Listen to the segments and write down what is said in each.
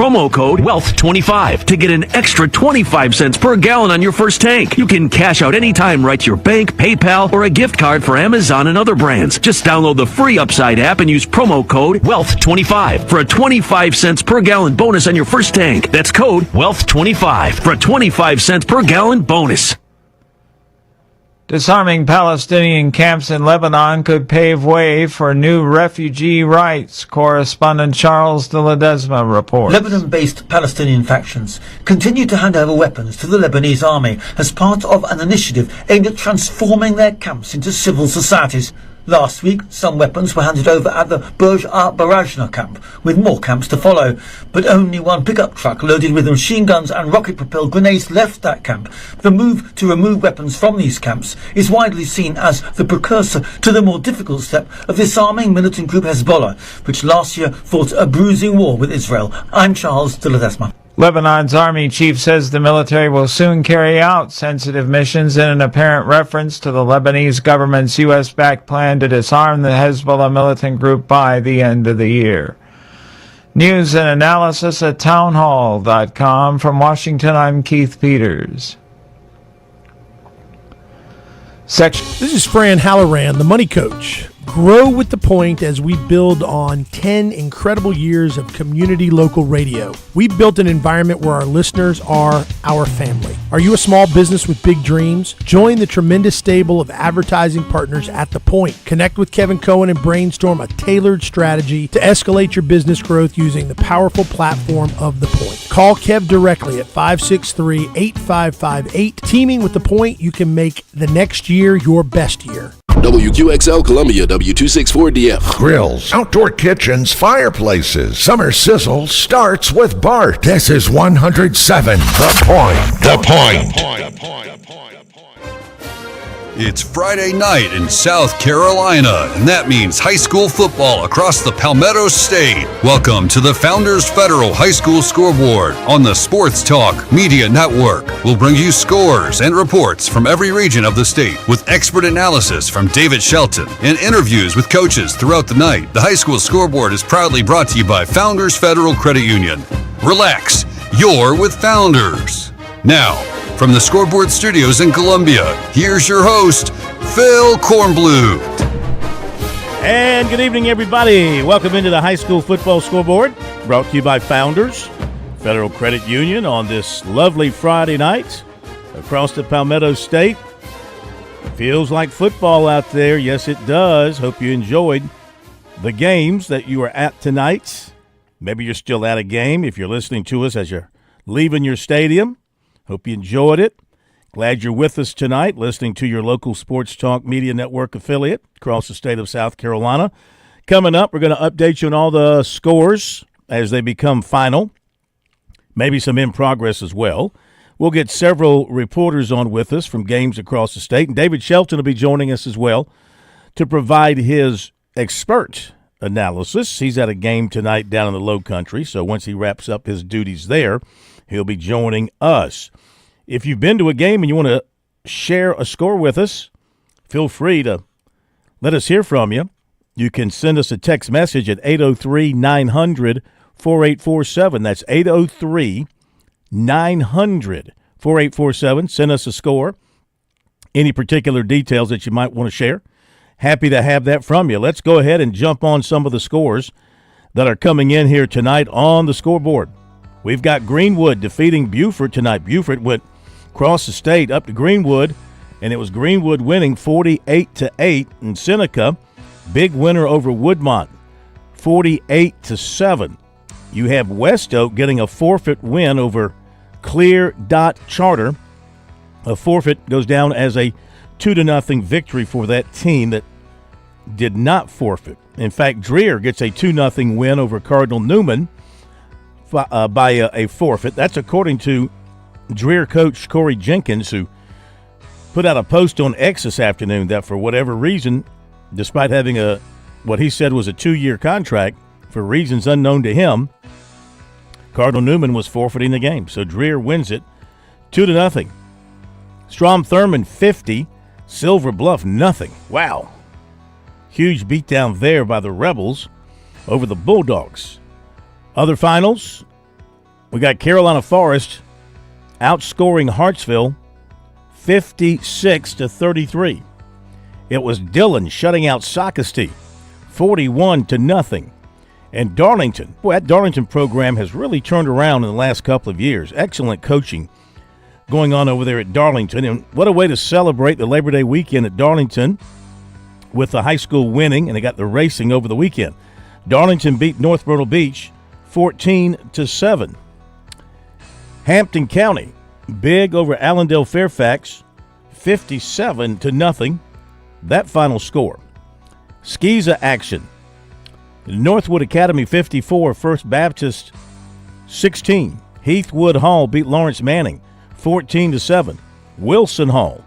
promo code WEALTH25 to get an extra 25 cents per gallon on your first tank. You can cash out anytime right to your bank, PayPal, or a gift card for Amazon and other brands. Just download the free Upside app and use promo code WEALTH25 for a 25 cents per gallon bonus on your first tank. That's code WEALTH25 for a 25 cents per gallon bonus. Disarming Palestinian camps in Lebanon could pave way for new refugee rights, correspondent Charles de Ledesma reports. Lebanon-based Palestinian factions continue to hand over weapons to the Lebanese army as part of an initiative aimed at transforming their camps into civil societies. Last week, some weapons were handed over at the Burj al-Barajna camp, with more camps to follow. But only one pickup truck loaded with machine guns and rocket-propelled grenades left that camp. The move to remove weapons from these camps is widely seen as the precursor to the more difficult step of disarming militant group Hezbollah, which last year fought a bruising war with Israel. I'm Charles de Ledesma. Lebanon's army chief says the military will soon carry out sensitive missions in an apparent reference to the Lebanese government's U.S.-backed plan to disarm the Hezbollah militant group by the end of the year. News and analysis at townhall.com. From Washington, I'm Keith Peters. This is Fran Halloran, the Money Coach. Grow with the point as we build on 10 incredible years of community local radio. We've built an environment where our listeners are our family. Are you a small business with big dreams? Join the tremendous stable of advertising partners at The Point. Connect with Kevin Cohen and brainstorm a tailored strategy to escalate your business growth using the powerful platform of The Point. Call Kev directly at 563-8558. Teaming with The Point, you can make the next year your best year. WQXL Columbia, W264DF. Grills, outdoor kitchens, fireplaces. Summer sizzle starts with Bart. This is 107 The Point. The Point. It's Friday night in South Carolina, and that means high school football across the Palmetto State. Welcome to the Founders Federal High School Scoreboard on the Sports Talk Media Network. We'll bring you scores and reports from every region of the state with expert analysis from David Shelton and interviews with coaches throughout the night. The High School Scoreboard is proudly brought to you by Founders Federal Credit Union. Relax, you're with Founders. Now, from the Scoreboard Studios in Columbia, here's your host, Phil Kornblut. And good evening, everybody. Welcome into the High School Football Scoreboard, brought to you by Founders Federal Credit Union on this lovely Friday night across the Palmetto State. Feels like football out there. Yes, it does. Hope you enjoyed the games that you were at tonight. Maybe you're still at a game if you're listening to us as you're leaving your stadium. Hope you enjoyed it. Glad you're with us tonight, listening to your local Sports Talk Media Network affiliate across the state of South Carolina. Coming up, we're going to update you on all the scores as they become final, maybe some in progress as well. We'll get several reporters on with us from games across the state, and David Shelton will be joining us as well to provide his expert analysis. He's at a game tonight down in the Low Country, so once he wraps up his duties there, he'll be joining us. If you've been to a game and you want to share a score with us, feel free to let us hear from you. You can send us a text message at 803-900-4847. That's 803-900-4847. Send us a score. Any particular details that you might want to share. Happy to have that from you. Let's go ahead and jump on some of the scores that are coming in here tonight on the scoreboard. We've got Greenwood defeating Beaufort tonight. Beaufort went across the state up to Greenwood, and it was Greenwood winning 48-8. And Seneca, big winner over Woodmont, 48-7. You have West Oak getting a forfeit win over Clear Dot Charter. A forfeit goes down as a 2-0 victory for that team that did not forfeit. In fact, Dreer gets a 2-0 win over Cardinal Newman by a forfeit. That's according to Dreer coach Corey Jenkins, who put out a post on X this afternoon that for whatever reason, despite having what he said was a 2-year contract, for reasons unknown to him, Cardinal Newman was forfeiting the game. So Dreer wins it 2-0. Strom Thurmond 50, Silver Bluff nothing. Wow. Huge beatdown there by the Rebels over the Bulldogs. Other finals, We got Carolina Forest outscoring Hartsville 56-33. It was Dillon shutting out Socastee 41-0. And Darlington, boy, that Darlington program has really turned around in the last couple of years. Excellent coaching going on over there at Darlington. And what a way to celebrate the Labor Day weekend at Darlington with the high school winning, and they got the racing over the weekend. Darlington beat North Myrtle Beach 14-7. Hampton County, big over Allendale Fairfax, 57-0. That final score. Skeeza action. Northwood Academy 54, First Baptist 16. Heathwood Hall beat Lawrence Manning 14-7. Wilson Hall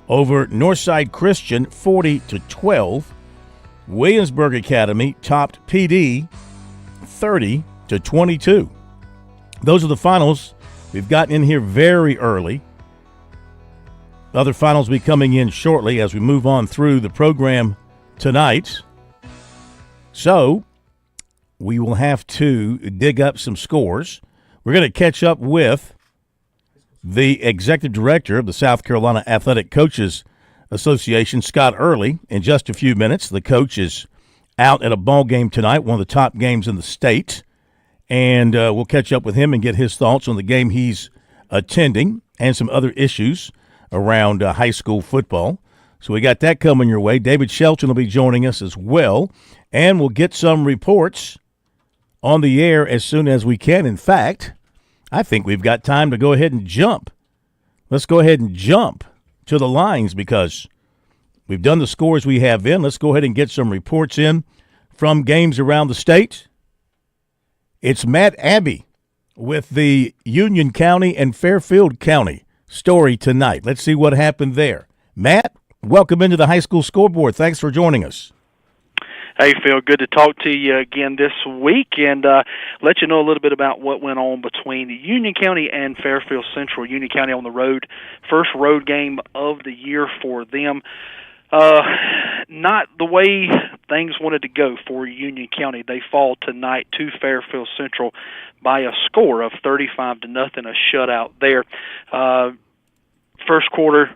over Northside Christian 40-12. Williamsburg Academy topped PD 30-22. Those are the finals. We've gotten in here very early. Other finals will be coming in shortly as we move on through the program tonight. So we will have to dig up some scores. We're going to catch up with the executive director of the South Carolina Athletic Coaches Association, Scott Early, in just a few minutes. The coach is out at a ball game tonight, one of the top games in the state. And we'll catch up with him and get his thoughts on the game he's attending and some other issues around high school football. So we got that coming your way. David Shelton will be joining us as well. And we'll get some reports on the air as soon as we can. In fact, I think we've got time to go ahead and jump. Let's go ahead and jump to the lines because we've done the scores we have in. Let's go ahead and get some reports in from games around the state. It's Matt Abbey with the Union County and Fairfield County story tonight. Let's see what happened there. Matt, welcome into the high school scoreboard. Thanks for joining us. Hey, Phil, good to talk to you again this week and let you know a little bit about what went on between Union County and Fairfield Central. Union County on the road, first road game of the year for them. Not the way things wanted to go for Union County. They fall tonight to Fairfield Central by a score of 35-0, a shutout there. First quarter,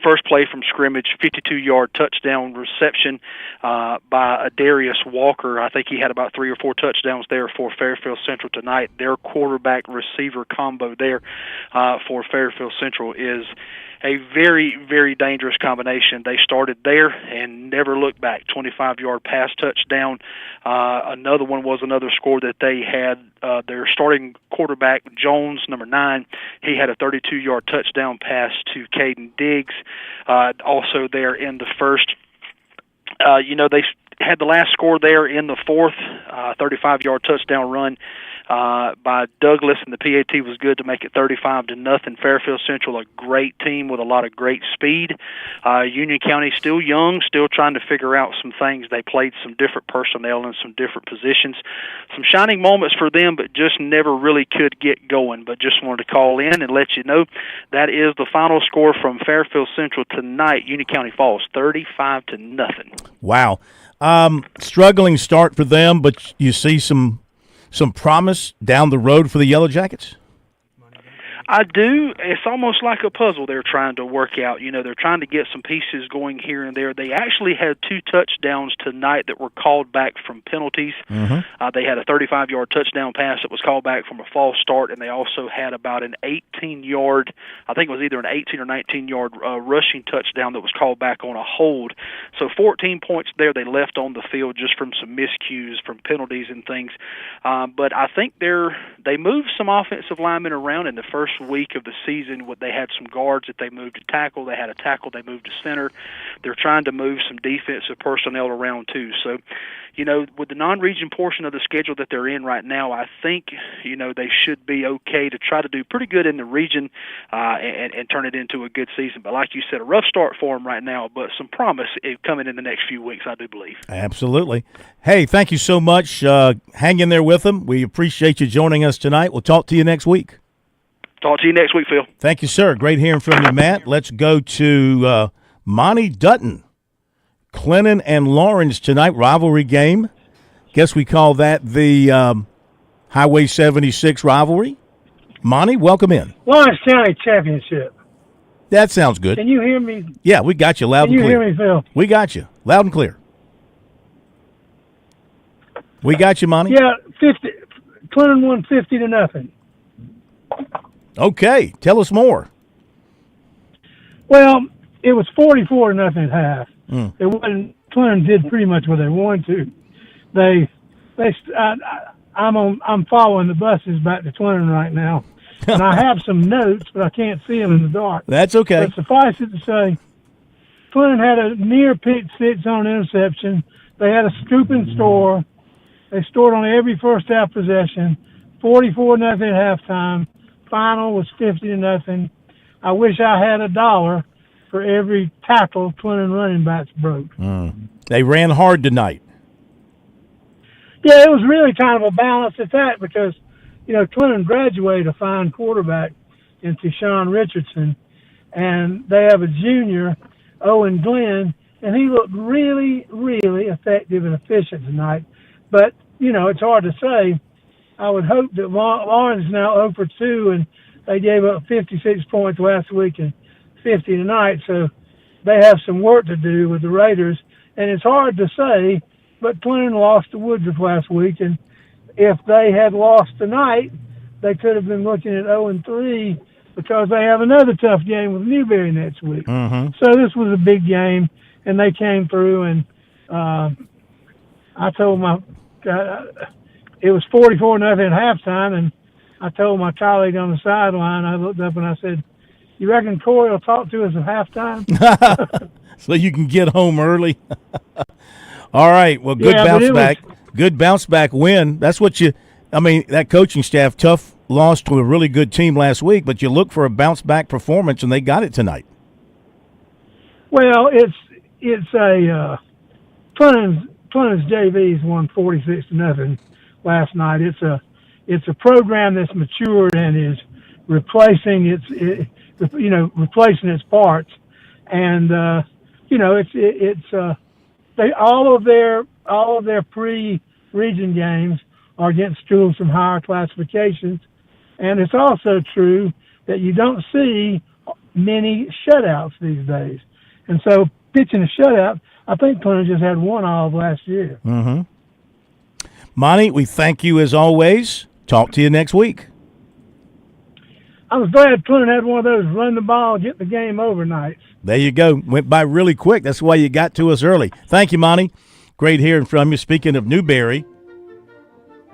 first play from scrimmage, 52-yard touchdown reception by Darius Walker. I think he had about 3 or 4 touchdowns there for Fairfield Central tonight. Their quarterback-receiver combo there for Fairfield Central is a very, very dangerous combination. They started there and never looked back. 25-yard pass touchdown. Another one was another score that they had. Their starting quarterback, Jones, number 9, he had a 32-yard touchdown pass to Caden Diggs. Also there in the first, they had the last score there in the fourth, 35-yard touchdown run by Douglas, and the PAT was good to make it 35-0. Fairfield Central, a great team with a lot of great speed. Union County still young, still trying to figure out some things. They played some different personnel in some different positions. Some shining moments for them, but just never really could get going. But just wanted to call in and let you know that is the final score from Fairfield Central tonight. Union County falls 35-0. Wow. Struggling start for them, but you see some promise down the road for the Yellow Jackets? I do. It's almost like a puzzle they're trying to work out. They're trying to get some pieces going here and there. They actually had 2 touchdowns tonight that were called back from penalties. Mm-hmm. They had a 35-yard touchdown pass that was called back from a false start, and they also had about an 18-yard, I think it was either an 18 or 19-yard rushing touchdown that was called back on a hold. So 14 points there they left on the field just from some miscues, from penalties and things. But I think they moved some offensive linemen around in the first week of the season. They had some guards that they moved to tackle. They had a tackle they moved to center. They're trying to move some defensive personnel around too. So, with the non-region portion of the schedule that they're in right now, I think, they should be okay to try to do pretty good in the region and turn it into a good season. But like you said, a rough start for them right now, but some promise coming in the next few weeks, I do believe. Absolutely. Hey, thank you so much. Hang in there with them. We appreciate you joining us tonight. We'll talk to you next week. Talk to you next week, Phil. Thank you, sir. Great hearing from you, Matt. Let's go to Monty Dutton. Clinton and Lawrence tonight, rivalry game. Guess we call that the Highway 76 rivalry. Monty, welcome in. Lawrence County Championship. That sounds good. Can you hear me? Yeah, we got you loud and clear. Can you hear me, Phil? We got you loud and clear. We got you, Monty. Yeah, 50. Clinton won 50-0. Okay, tell us more. Well, it was 44-0 at half. It wasn't. Clinton did pretty much what they wanted to. I'm following the buses back to Clinton right now, and I have some notes, but I can't see them in the dark. That's okay. But suffice it to say, Clinton had a near pick six on interception. They had a scoop and store. They scored on every first half possession. 44-0 at halftime. Final was 50-0. I wish I had $1 for every tackle Clinton running backs broke. They ran hard tonight. Yeah, it was really kind of a balanced attack because, Clinton graduated a fine quarterback in Deshaun Richardson, and they have a junior, Owen Glenn, and he looked really, really effective and efficient tonight. But, it's hard to say. I would hope that Lawrence is now 0 for 2, and they gave up 56 points last week and 50 tonight, so they have some work to do with the Raiders. And it's hard to say, but Clinton lost to Woodruff last week, and if they had lost tonight, they could have been looking at 0-3 because they have another tough game with Newberry next week. So this was a big game, and they came through, and I told it was 44-0 at halftime, and I told my colleague on the sideline, I looked up and I said, "You reckon Corey will talk to us at halftime?" So you can get home early. All right. Well, good bounce back. Good bounce back win. That's what that coaching staff, tough loss to a really good team last week, but you look for a bounce back performance, and they got it tonight. Well, it's a Clinton's JVs won 46-0 last night. It's a program that's matured and is replacing its parts, and all of their pre-region games are against schools from higher classifications, and it's also true that you don't see many shutouts these days, and so pitching a shutout, I think Clinton just had one all of last year. Monty, we thank you as always. Talk to you next week. I was glad Clinton had one of those run the ball, get the game over nights. There you go. Went by really quick. That's why you got to us early. Thank you, Monty. Great hearing from you. Speaking of Newberry,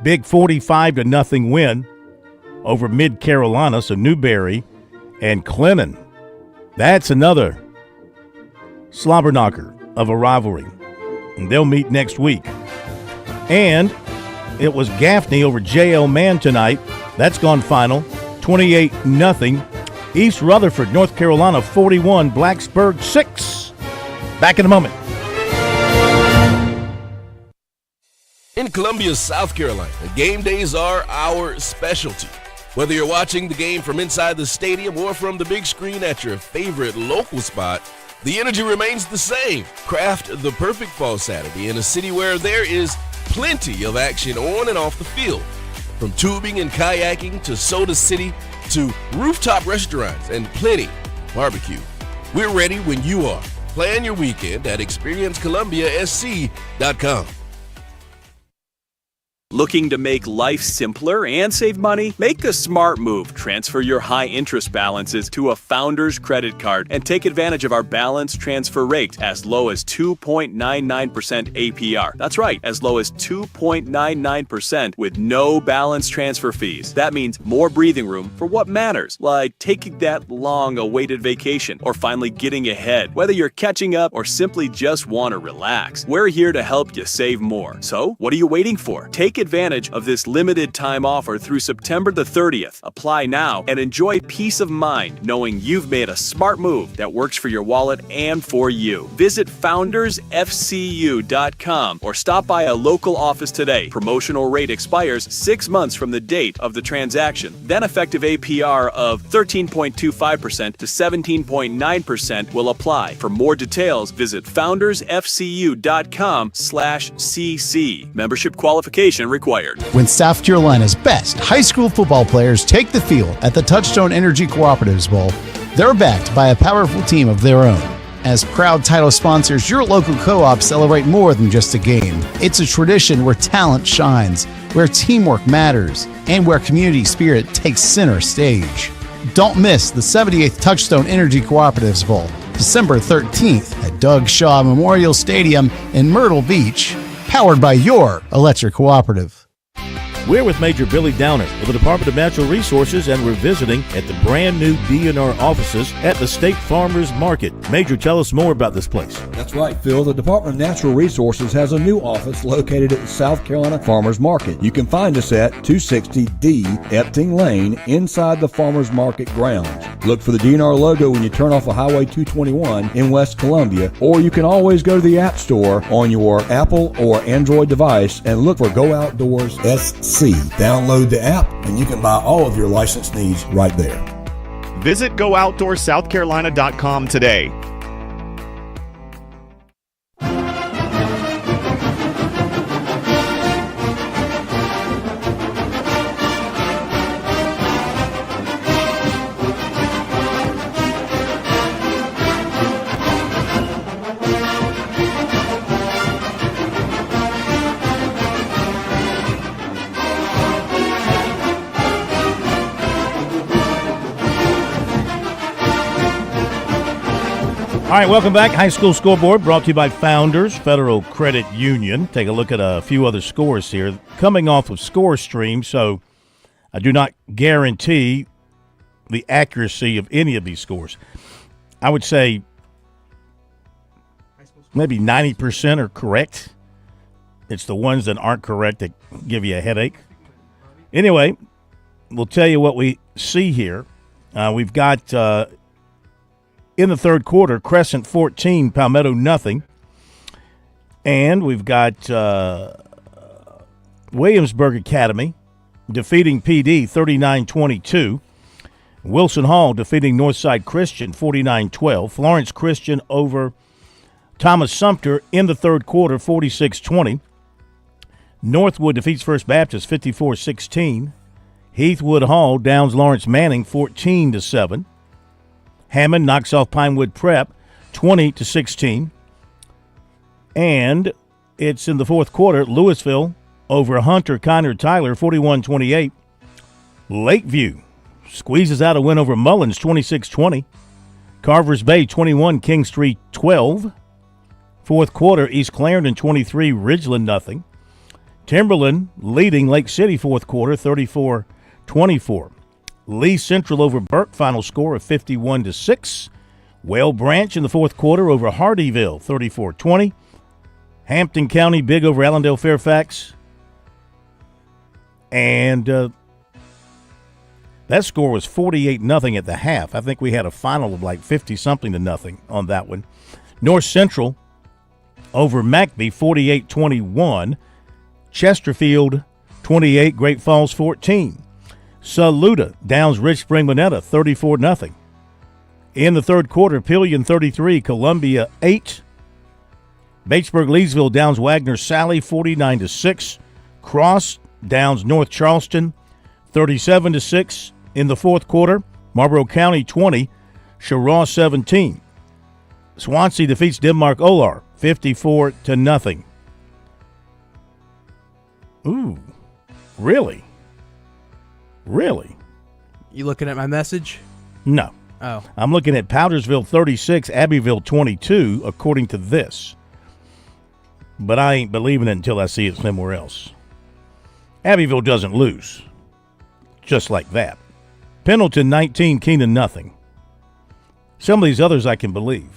big 45-0 win over Mid-Carolina. So Newberry and Clinton. That's another slobber knocker of a rivalry. And they'll meet next week. And it was Gaffney over J.L. Mann tonight. That's gone final. 28-0. East Rutherford, North Carolina, 41. Blacksburg, 6. Back in a moment. In Columbia, South Carolina, game days are our specialty. Whether you're watching the game from inside the stadium or from the big screen at your favorite local spot, the energy remains the same. Craft the perfect fall Saturday in a city where there is plenty of action on and off the field. From tubing and kayaking to Soda City to rooftop restaurants and plenty barbecue. We're ready when you are. Plan your weekend at experiencecolumbiasc.com. Looking to make life simpler and save money? Make a smart move. Transfer your high interest balances to a Founders credit card and take advantage of our balance transfer rate as low as 2.99% APR. That's right, as low as 2.99% with no balance transfer fees. That means more breathing room for what matters, like taking that long awaited vacation or finally getting ahead. Whether you're catching up or simply just want to relax, we're here to help you save more. So, what are you waiting for? Take advantage of this limited time offer through September the 30th. Apply now and enjoy peace of mind knowing you've made a smart move that works for your wallet and for you. Visit foundersfcu.com or stop by a local office today. Promotional rate expires 6 months from the date of the transaction. Then effective APR of 13.25% to 17.9% will apply. For more details, visit foundersfcu.com/cc. Membership qualification Payment required. When South Carolina's best high school football players take the field at the Touchstone Energy Cooperatives Bowl, they're backed by a powerful team of their own. As proud title sponsors, your local co-ops celebrate more than just a game. It's a tradition where talent shines, where teamwork matters, and where community spirit takes center stage. Don't miss the 78th Touchstone Energy Cooperatives Bowl, December 13th at Doug Shaw Memorial Stadium in Myrtle Beach, powered by your electric cooperative. We're with Major Billy Downer of the Department of Natural Resources, and we're visiting at the brand new DNR offices at the State Farmers Market. Major, tell us more about this place. That's right, Phil. The Department of Natural Resources has a new office located at the South Carolina Farmers Market. You can find us at 260D Epting Lane inside the Farmers Market grounds. Look for the DNR logo when you turn off of Highway 221 in West Columbia, or you can always go to the App Store on your Apple or Android device and look for Go Outdoors SC. Download the app and you can buy all of your license needs right there. Visit GoOutdoorsSouthCarolina.com today. All right, welcome back. High School Scoreboard brought to you by Founders Federal Credit Union. Take a look at a few other scores here. Coming off of Score Stream, so I do not guarantee the accuracy of any of these scores. I would say maybe 90% are correct. It's the ones that aren't correct that give you a headache. Anyway, we'll tell you what we see here. We've got... in the third quarter, Crescent 14, Palmetto nothing. And we've got Williamsburg Academy defeating PD 39-22. Wilson Hall defeating Northside Christian 49-12. Florence Christian over Thomas Sumter in the third quarter 46-20. Northwood defeats First Baptist 54-16. Heathwood Hall downs Lawrence Manning 14-7. Hammond knocks off Pinewood Prep 20-16. And it's in the fourth quarter, Louisville over Hunter Connor Tyler 41-28. Lakeview squeezes out a win over Mullins 26-20. Carvers Bay 21, Kingstree 12. Fourth quarter, East Clarendon 23, Ridgeland nothing. Timberland leading Lake City fourth quarter 34-24. Lee Central over Burke, final score of 51-6. Whale Branch in the fourth quarter over Hardyville, 34-20. Hampton County big over Allendale Fairfax. And that score was 48-0 at the half. I think we had a final of like 50-something to nothing on that one. North Central over McBee, 48-21. Chesterfield, 28. Great Falls, 14. Saluda downs Rich Spring Monetta 34-0. In the third quarter, Pillion 33, Columbia 8. Batesburg Leesville downs Wagner Sally 49-6. Cross downs North Charleston 37-6. In the fourth quarter, Marlboro County 20, Cheraw 17. Swansea defeats Denmark Olar 54-0. Ooh, really? Really? You looking at my message? No. Oh. I'm looking at Powdersville 36, Abbeville 22, according to this. But I ain't believing it until I see it somewhere else. Abbeville doesn't lose. Just like that. Pendleton 19, Keenan nothing. Some of these others I can believe.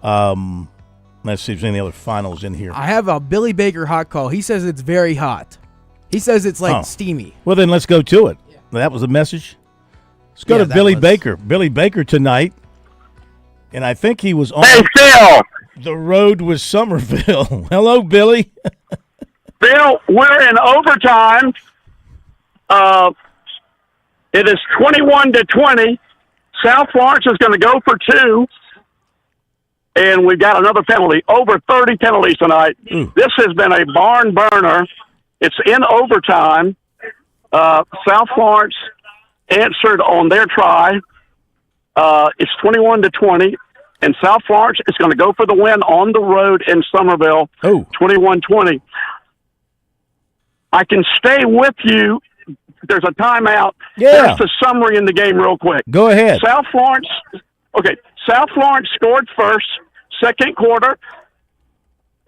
Let's see if there's any other finals in here. I have a Billy Baker hot call. He says it's very hot. He says it's like steamy. Well, then let's go to it. That was the message. Let's go to Billy Baker. Billy Baker tonight. And I think he was on the road with Somerville. Hello, Billy. Bill, we're in overtime. It is 21-20. South Florence is going to go for two. And we've got another penalty. Over 30 penalties tonight. This has been a barn burner. It's in overtime. South Florence answered on their try. It's 21-20, and South Florence is going to go for the win on the road in Somerville. 21-20. I can stay with you. There's a timeout. Yeah. There's the summary in the game real quick. Go ahead. South Florence scored first, second quarter.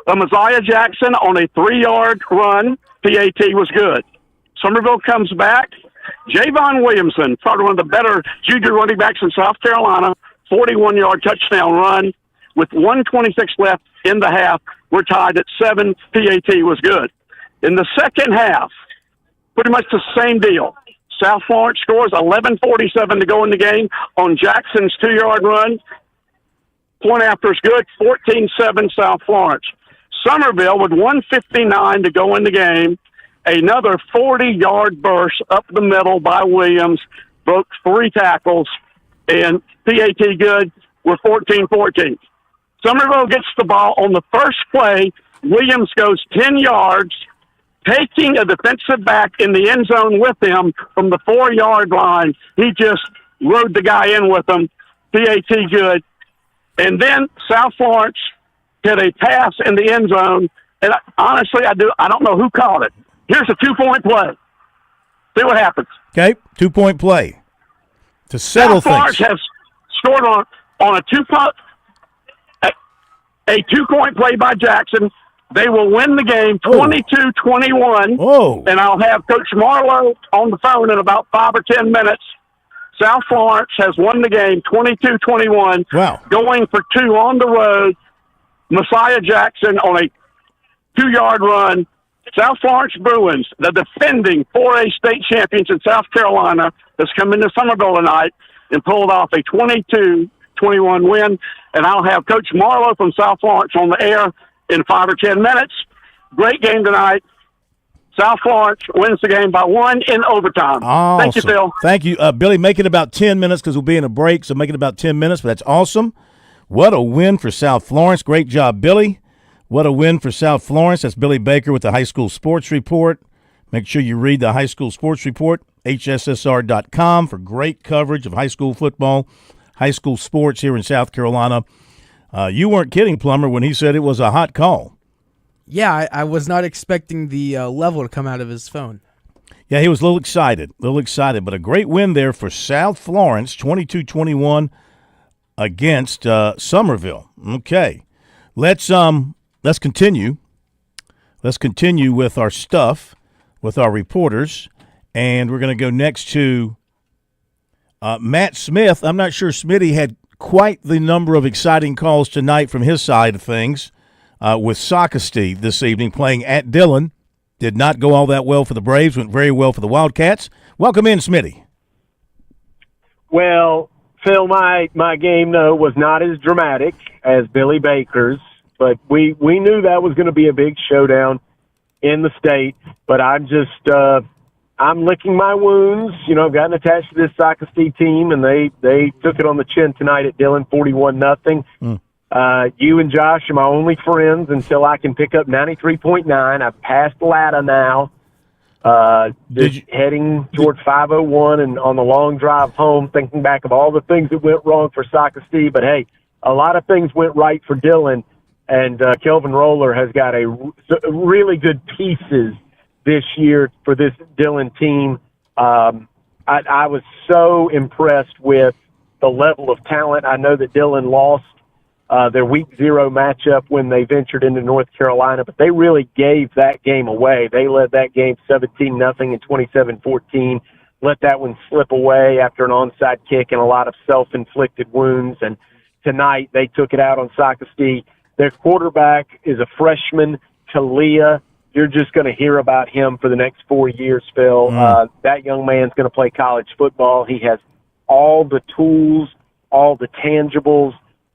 Messiah Jackson on a 3-yard run. PAT was good. Somerville comes back. Javon Williamson, probably one of the better junior running backs in South Carolina, 41-yard touchdown run. With 1:26 left in the half, we're tied at 7. PAT was good. In the second half, pretty much the same deal. South Florence scores 11:47 to go in the game on Jackson's 2-yard run. Point after is good, 14-7 South Florence. Somerville with 1:59 to go in the game. Another 40-yard burst up the middle by Williams, broke 3 tackles, and PAT good. We're 14-14. Somerville gets the ball on the first play. Williams goes 10 yards, taking a defensive back in the end zone with him from the 4-yard line. He just rode the guy in with him. PAT good. And then South Florence hit a pass in the end zone, and honestly, I don't know who called it. Here's a 2-point play. See what happens. Okay, 2-point play to settle South Florence things. has scored on a 2-point play by Jackson. They will win the game 22-21. Whoa. And I'll have Coach Marlowe on the phone in about 5 or 10 minutes. South Florence has won the game 22-21. Wow. Going for 2 on the road. Messiah Jackson on a 2-yard run. South Florence Bruins, the defending 4A state champions in South Carolina, has come into Somerville tonight and pulled off a 22-21 win. And I'll have Coach Marlowe from South Florence on the air in 5 or 10 minutes. Great game tonight. South Florence wins the game by 1 in overtime. Awesome. Thank you, Phil. Thank you, Billy. Make it about 10 minutes because we'll be in a break, so make it about 10 minutes. But that's awesome. What a win for South Florence. Great job, Billy. What a win for South Florence. That's Billy Baker with the High School Sports Report. Make sure you read the High School Sports Report, hssr.com, for great coverage of high school football, high school sports here in South Carolina. You weren't kidding, Plummer, when he said it was a hot call. Yeah, I was not expecting the level to come out of his phone. Yeah, he was a little excited, but a great win there for South Florence, 22-21 against Somerville. Okay, let's continue. Let's continue with our stuff, with our reporters, and we're going to go next to Matt Smith. I'm not sure Smitty had quite the number of exciting calls tonight from his side of things with Socastee this evening playing at Dillon. Did not go all that well for the Braves, went very well for the Wildcats. Welcome in, Smitty. Well, Phil, my game, though, was not as dramatic as Billy Baker's, but we knew that was going to be a big showdown in the state. But I'm just I'm licking my wounds. You know, I've gotten attached to this Socastee team, and they took it on the chin tonight at Dillon, 41-0. You and Josh are my only friends until I can pick up 93.9. I've passed Latta now. Heading toward 501 and on the long drive home, thinking back of all the things that went wrong for Socastee. But, hey, a lot of things went right for Dillon, and Kelvin Roller has got really good pieces this year for this Dillon team. I was so impressed with the level of talent. I know that Dillon lost their week 0 matchup when they ventured into North Carolina, but they really gave that game away. They led that game 17-0 and 27-14, let that one slip away after an onside kick and a lot of self-inflicted wounds. And tonight they took it out on Socastee. Their quarterback is a freshman, Talia. You're just going to hear about him for the next 4 years, Phil. That young man's going to play college football. He has all the tools, all the tangibles,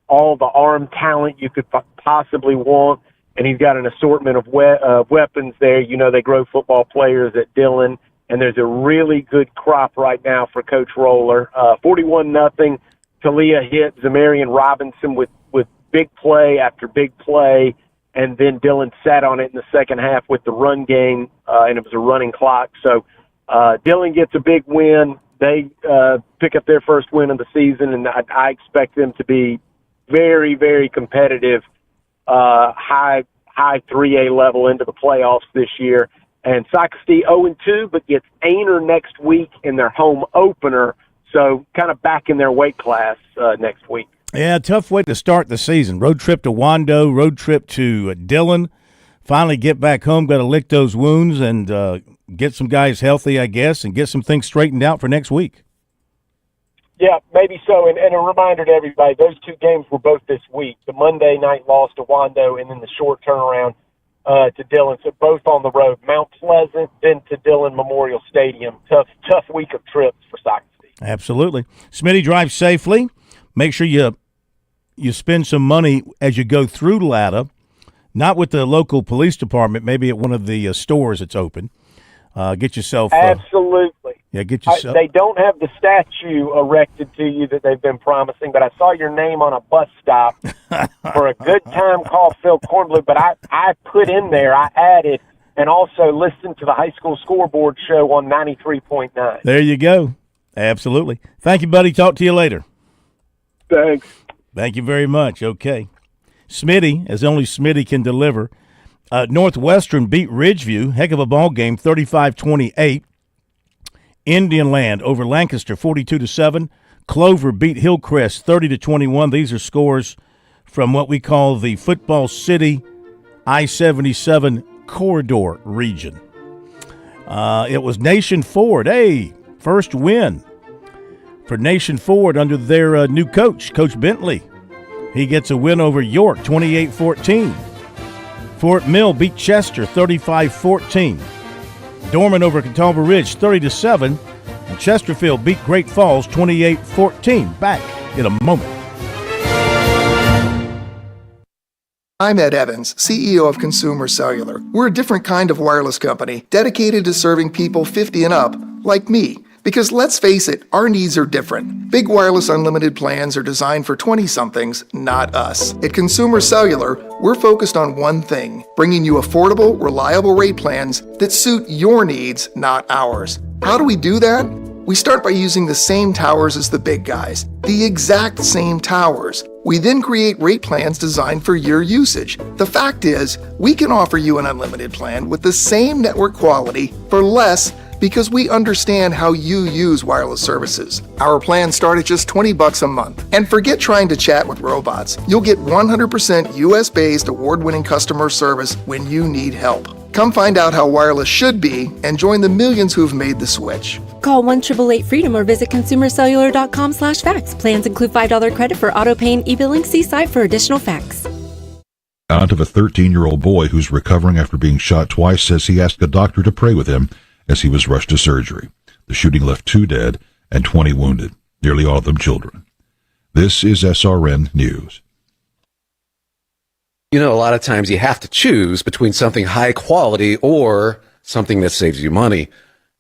all the arm talent you could possibly want, and he's got an assortment of weapons there. You know, they grow football players at Dillon, and there's a really good crop right now for Coach Roller. 41-0. Talia hit Zamarian Robinson with big play after big play, and then Dillon sat on it in the second half with the run game, and it was a running clock. So Dillon gets a big win. They pick up their first win of the season, and I expect them to be very, very competitive, high 3A level into the playoffs this year. And Socastee 0-2, but gets Ainer next week in their home opener, so kind of back in their weight class next week. Yeah, tough way to start the season. Road trip to Wando, road trip to Dillon. Finally get back home, got to lick those wounds and get some guys healthy, I guess, and get some things straightened out for next week. Yeah, maybe so. And a reminder to everybody, those two games were both this week. The Monday night loss to Wando and then the short turnaround to Dillon. So both on the road. Mount Pleasant, then to Dillon Memorial Stadium. Tough week of trips for Socastee. Absolutely. Smitty, drive safely. Make sure you spend some money as you go through Latta, not with the local police department, maybe at one of the stores that's open. Get yourself absolutely. Yeah, get yourself. They don't have the statue erected to you that they've been promising, but I saw your name on a bus stop for a good time called Phil Kornblue. But I put in there, I added, and also listened to the high school scoreboard show on 93.9. There you go. Absolutely. Thank you, buddy. Talk to you later. Thanks. Thank you very much. Okay. Smitty, as only Smitty can deliver. Northwestern beat Ridgeview. Heck of a ball game, 35-28. Indian Land over Lancaster, 42-7. Clover beat Hillcrest, 30-21. These are scores from what we call the Football City I-77 corridor region. It was Nation Ford. Hey, first win for Nation Ford under their new coach, Coach Bentley. He gets a win over York, 28-14. Fort Mill beat Chester, 35-14. Dorman over Catawba Ridge, 30-7. And Chesterfield beat Great Falls, 28-14. Back in a moment. I'm Ed Evans, CEO of Consumer Cellular. We're a different kind of wireless company dedicated to serving people 50 and up, like me. Because let's face it, our needs are different. Big wireless unlimited plans are designed for 20-somethings, not us. At Consumer Cellular, we're focused on one thing, bringing you affordable, reliable rate plans that suit your needs, not ours. How do we do that? We start by using the same towers as the big guys, the exact same towers. We then create rate plans designed for your usage. The fact is, we can offer you an unlimited plan with the same network quality for less because we understand how you use wireless services. Our plans start at just $20 a month. And forget trying to chat with robots. You'll get 100% US-based award-winning customer service when you need help. Come find out how wireless should be and join the millions who've made the switch. Call 1-888-FREEDOM or visit consumercellular.com/facts. Plans include $5 credit for auto pay and e-billing. See site for additional facts. Aunt of a 13-year-old boy who's recovering after being shot twice says he asked a doctor to pray with him as he was rushed to surgery. The shooting left 2 dead and 20 wounded, nearly all of them children. This is SRN News. You know, a lot of times you have to choose between something high quality or something that saves you money.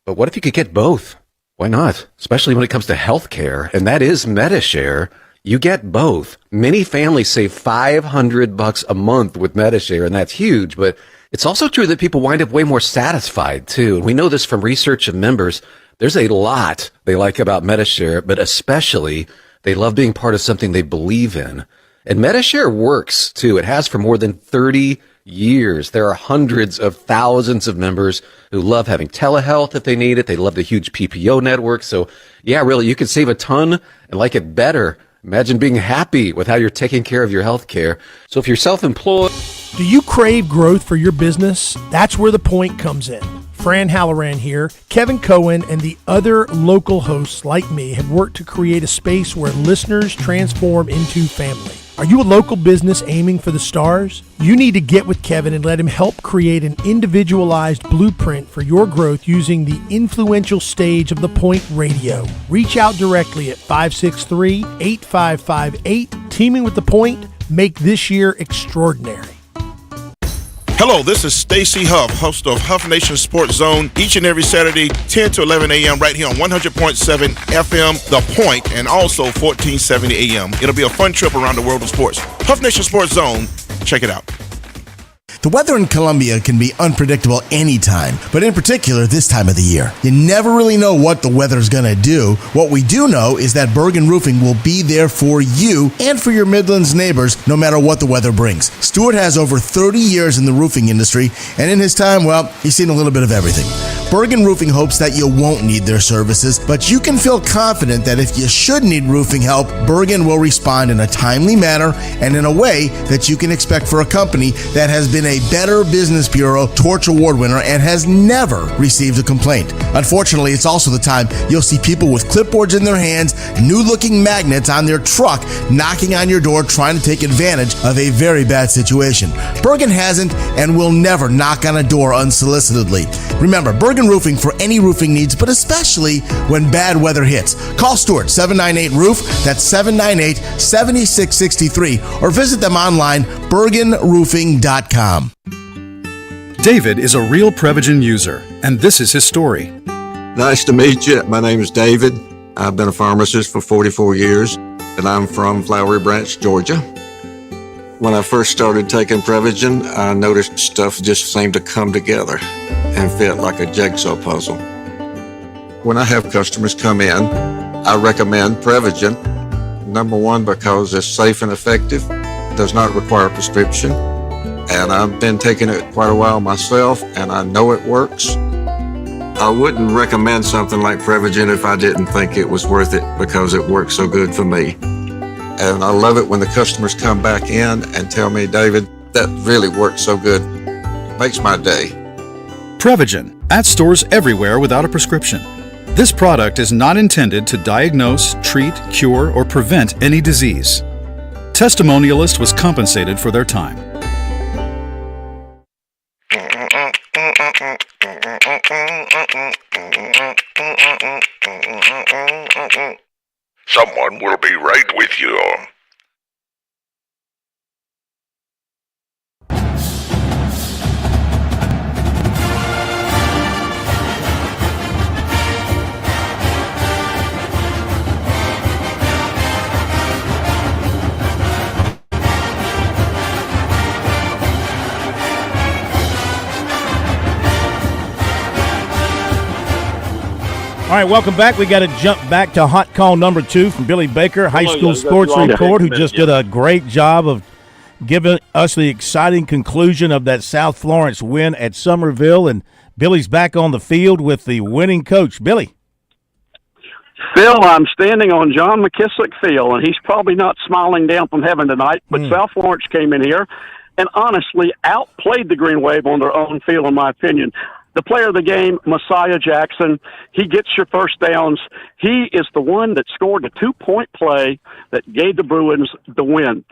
But what if you could get both? Why not? Especially when it comes to health care, and that is MediShare. You get both. Many families save $500 a month with MediShare, and that's huge, but it's also true that people wind up way more satisfied, too. We know this from research of members. There's a lot they like about MediShare, but especially they love being part of something they believe in. And MediShare works, too. It has for more than 30 years. There are hundreds of thousands of members who love having telehealth if they need it. They love the huge PPO network. So, yeah, really, you can save a ton and like it better. Imagine being happy with how you're taking care of your health care. So if you're self-employed... Do you crave growth for your business? That's where The Point comes in. Fran Halloran here. Kevin Cohen and the other local hosts like me have worked to create a space where listeners transform into family. Are you a local business aiming for the stars? You need to get with Kevin and let him help create an individualized blueprint for your growth using the influential stage of The Point Radio. Reach out directly at 563-8558. Teaming with The Point, make this year extraordinary. Hello, this is Stacy Huff, host of Huff Nation Sports Zone, each and every Saturday, 10 to 11 a.m. right here on 100.7 FM, The Point, and also 1470 a.m. It'll be a fun trip around the world of sports. Huff Nation Sports Zone, check it out. The weather in Columbia can be unpredictable anytime, but in particular this time of the year. You never really know what the weather's going to do. What we do know is that Bergen Roofing will be there for you and for your Midlands neighbors no matter what the weather brings. Stuart has over 30 years in the roofing industry, and in his time, well, he's seen a little bit of everything. Bergen Roofing hopes that you won't need their services, but you can feel confident that if you should need roofing help, Bergen will respond in a timely manner and in a way that you can expect for a company that has been a Better Business Bureau Torch Award winner and has never received a complaint. Unfortunately, it's also the time you'll see people with clipboards in their hands, new-looking magnets on their truck, knocking on your door trying to take advantage of a very bad situation. Bergen hasn't and will never knock on a door unsolicitedly. Remember, Bergen Roofing for any roofing needs, but especially when bad weather hits. Call Stuart, 798-ROOF, that's 798-7663, or visit them online, bergenroofing.com. David is a real Prevagen user, and this is his story. Nice to meet you. My name is David. I've been a pharmacist for 44 years, and I'm from Flowery Branch, Georgia. When I first started taking Prevagen, I noticed stuff just seemed to come together and fit like a jigsaw puzzle. When I have customers come in, I recommend Prevagen. Number one, because it's safe and effective, does not require a prescription, and I've been taking it quite a while myself, and I know it works. I wouldn't recommend something like Prevagen if I didn't think it was worth it because it works so good for me. And I love it when the customers come back in and tell me, David, that really works so good. Makes my day. Prevagen, at stores everywhere without a prescription. This product is not intended to diagnose, treat, cure, or prevent any disease. Testimonialist was compensated for their time. Someone will be right with you. All right, welcome back. We got to jump back to hot call number 2 from Billy Baker, High School Sports Report, who just did a great job of giving us the exciting conclusion of that South Florence win at Summerville. And Billy's back on the field with the winning coach. Billy. Phil, I'm standing on John McKissick Field, and he's probably not smiling down from heaven tonight, but South Florence came in here and honestly outplayed the Green Wave on their own field, in my opinion. The player of the game, Messiah Jackson, he gets your first downs. He is the one that scored the 2-point play that gave the Bruins the win.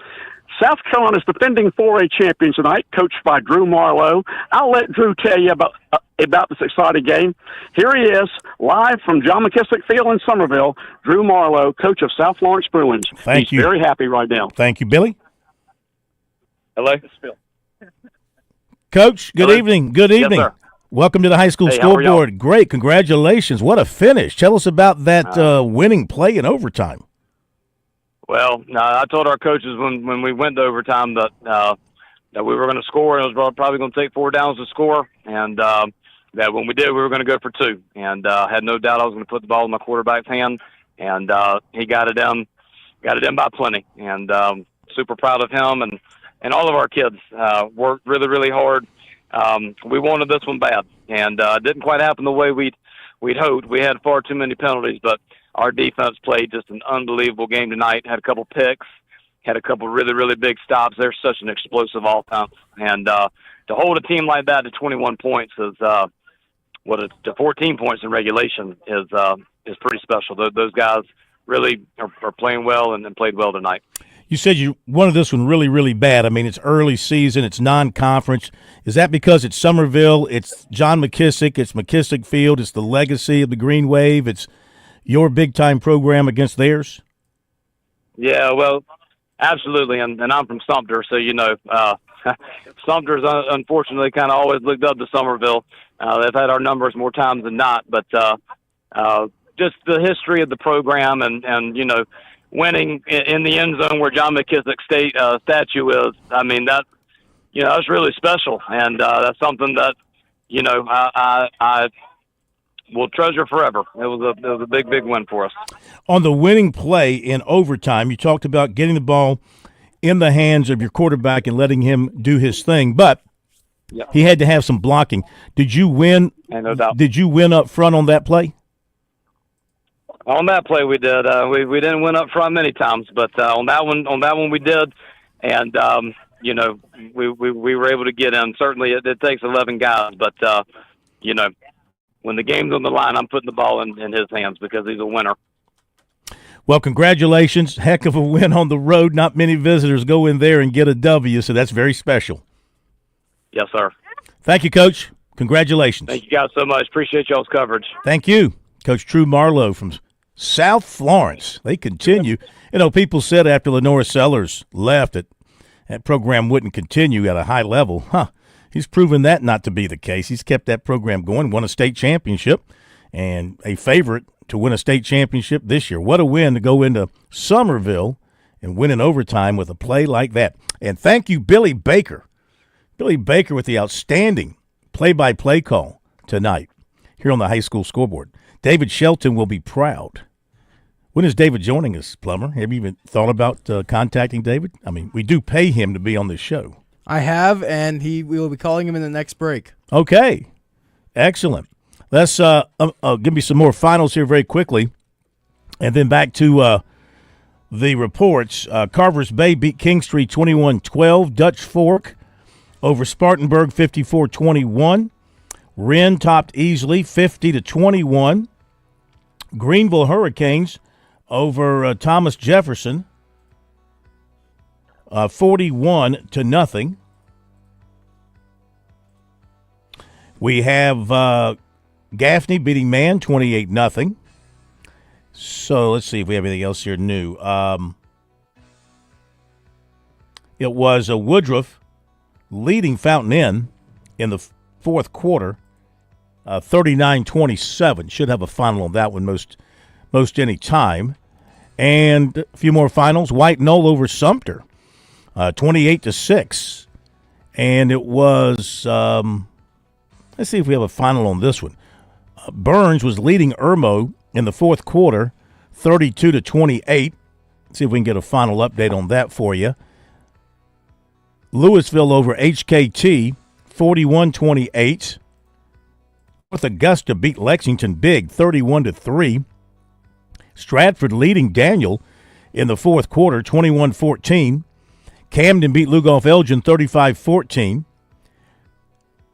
South Carolina's defending 4A champions tonight, coached by Drew Marlowe. I'll let Drew tell you about this exciting game. Here he is, live from John McKissick Field in Summerville, Drew Marlowe, coach of South Florence Bruins. Thank you. He's very happy right now. Thank you, Billy. Hello. This is Phil. Coach, good evening. Good evening. Yes, sir. Welcome to the High School Hey, how are y'all? Scoreboard. Great. Congratulations. What a finish. Tell us about that winning play in overtime. Well, I told our coaches when we went to overtime that we were going to score, and it was probably going to take 4 downs to score, and that when we did, we were going to go for 2. And I had no doubt I was going to put the ball in my quarterback's hand, and he got it in by plenty. And super proud of him and all of our kids. Worked really, really hard. We wanted this one bad, and it didn't quite happen the way we'd hoped. We had far too many penalties, but our defense played just an unbelievable game tonight. Had a couple picks, had a couple really, really big stops. They're such an explosive offense, and to hold a team like that to 21 points is to 14 points in regulation is pretty special. Those guys really are playing well and played well tonight. You said you wanted this one really, really bad. I mean, it's early season. It's non-conference. Is that because it's Summerville, it's John McKissick, it's McKissick Field, it's the legacy of the Green Wave, it's your big-time program against theirs? Yeah, well, absolutely, and I'm from Sumter, so Sumter's unfortunately kind of always looked up to Summerville. They've had our numbers more times than not, but just the history of the program and winning in the end zone where John McKissick's statue is, I mean, that's really special, and that's something that I will treasure forever. It was a big win for us. On the winning play in overtime, you talked about getting the ball in the hands of your quarterback and letting him do his thing, but he had to have some blocking. Did you win? No doubt. Did you win up front on that play? On that play, we did. We didn't win up front many times, but on that one we did, and we were able to get in. Certainly, it takes 11 guys, but when the game's on the line, I'm putting the ball in his hands because he's a winner. Well, congratulations. Heck of a win on the road. Not many visitors go in there and get a W, so that's very special. Yes, sir. Thank you, Coach. Congratulations. Thank you guys so much. Appreciate y'all's coverage. Thank you. Coach True Marlowe from South Florence. They continue. People said after Lenora Sellers left that program wouldn't continue at a high level. He's proven that not to be the case. He's kept that program going, won a state championship, and a favorite to win a state championship this year. What a win to go into Summerville and win in overtime with a play like that. And thank you, Billy Baker. Billy Baker with the outstanding play-by-play call tonight here on the high school scoreboard. David Shelton will be proud. When is David joining us, Plummer? Have you even thought about contacting David? I mean, we do pay him to be on this show. I have, and we will be calling him in the next break. Okay. Excellent. Let's give me some more finals here very quickly, and then back to the reports. Carver's Bay beat Kingstree 21-12. Dutch Fork over Spartanburg 54-21. Wren topped easily 50-21. Greenville Hurricanes over Thomas Jefferson 41-0. We have Gaffney beating Man 28-0. So let's see if we have anything else here new. It was Woodruff leading Fountain Inn in the fourth quarter, 39-27. Should have a final on that one most any time. And a few more finals. White Knoll over Sumter, 28-6. And it was, let's see if we have a final on this one. Burns was leading Irmo in the fourth quarter, 32-28. See if we can get a final update on that for you. Louisville over HKT, 41-28. North Augusta beat Lexington big, 31-3. Stratford leading Daniel in the fourth quarter, 21-14. Camden beat Lugoff Elgin, 35-14.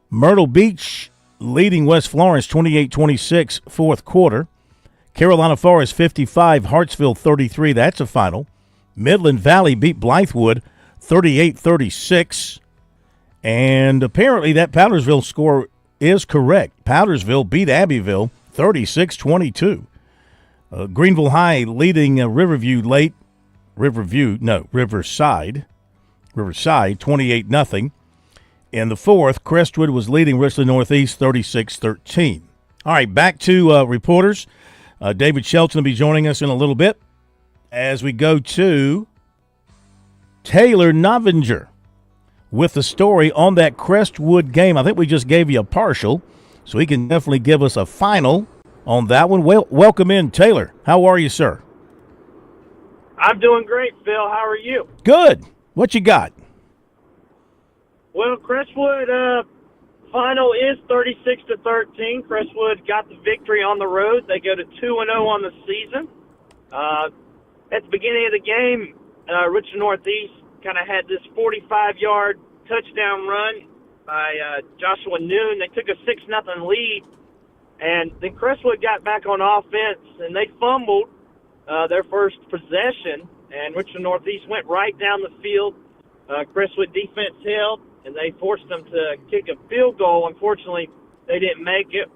Myrtle Beach leading West Florence 28-26 fourth quarter. Carolina Forest 55, Hartsville 33. That's a final. Midland Valley beat Blythewood 38-36. And apparently that Powdersville score is correct. Powdersville beat Abbeville 36-22. Greenville High leading Riverside 28-0. In the fourth, Crestwood was leading Richland Northeast 36-13. All right, back to reporters. David Shelton will be joining us in a little bit as we go to Taylor Novinger with the story on that Crestwood game. I think we just gave you a partial, so he can definitely give us a final on that one. Well, welcome in, Taylor. How are you, sir? I'm doing great, Phil. How are you? Good. What you got? Well, Crestwood final is 36-13. Crestwood got the victory on the road. They go to 2-0 on the season. At the beginning of the game, Richland Northeast kind of had this 45-yard touchdown run by Joshua Noon. They took a 6-0 lead, and then Crestwood got back on offense, and they fumbled their first possession, and Richland Northeast went right down the field. Crestwood defense held, and they forced them to kick a field goal. Unfortunately, they didn't make it.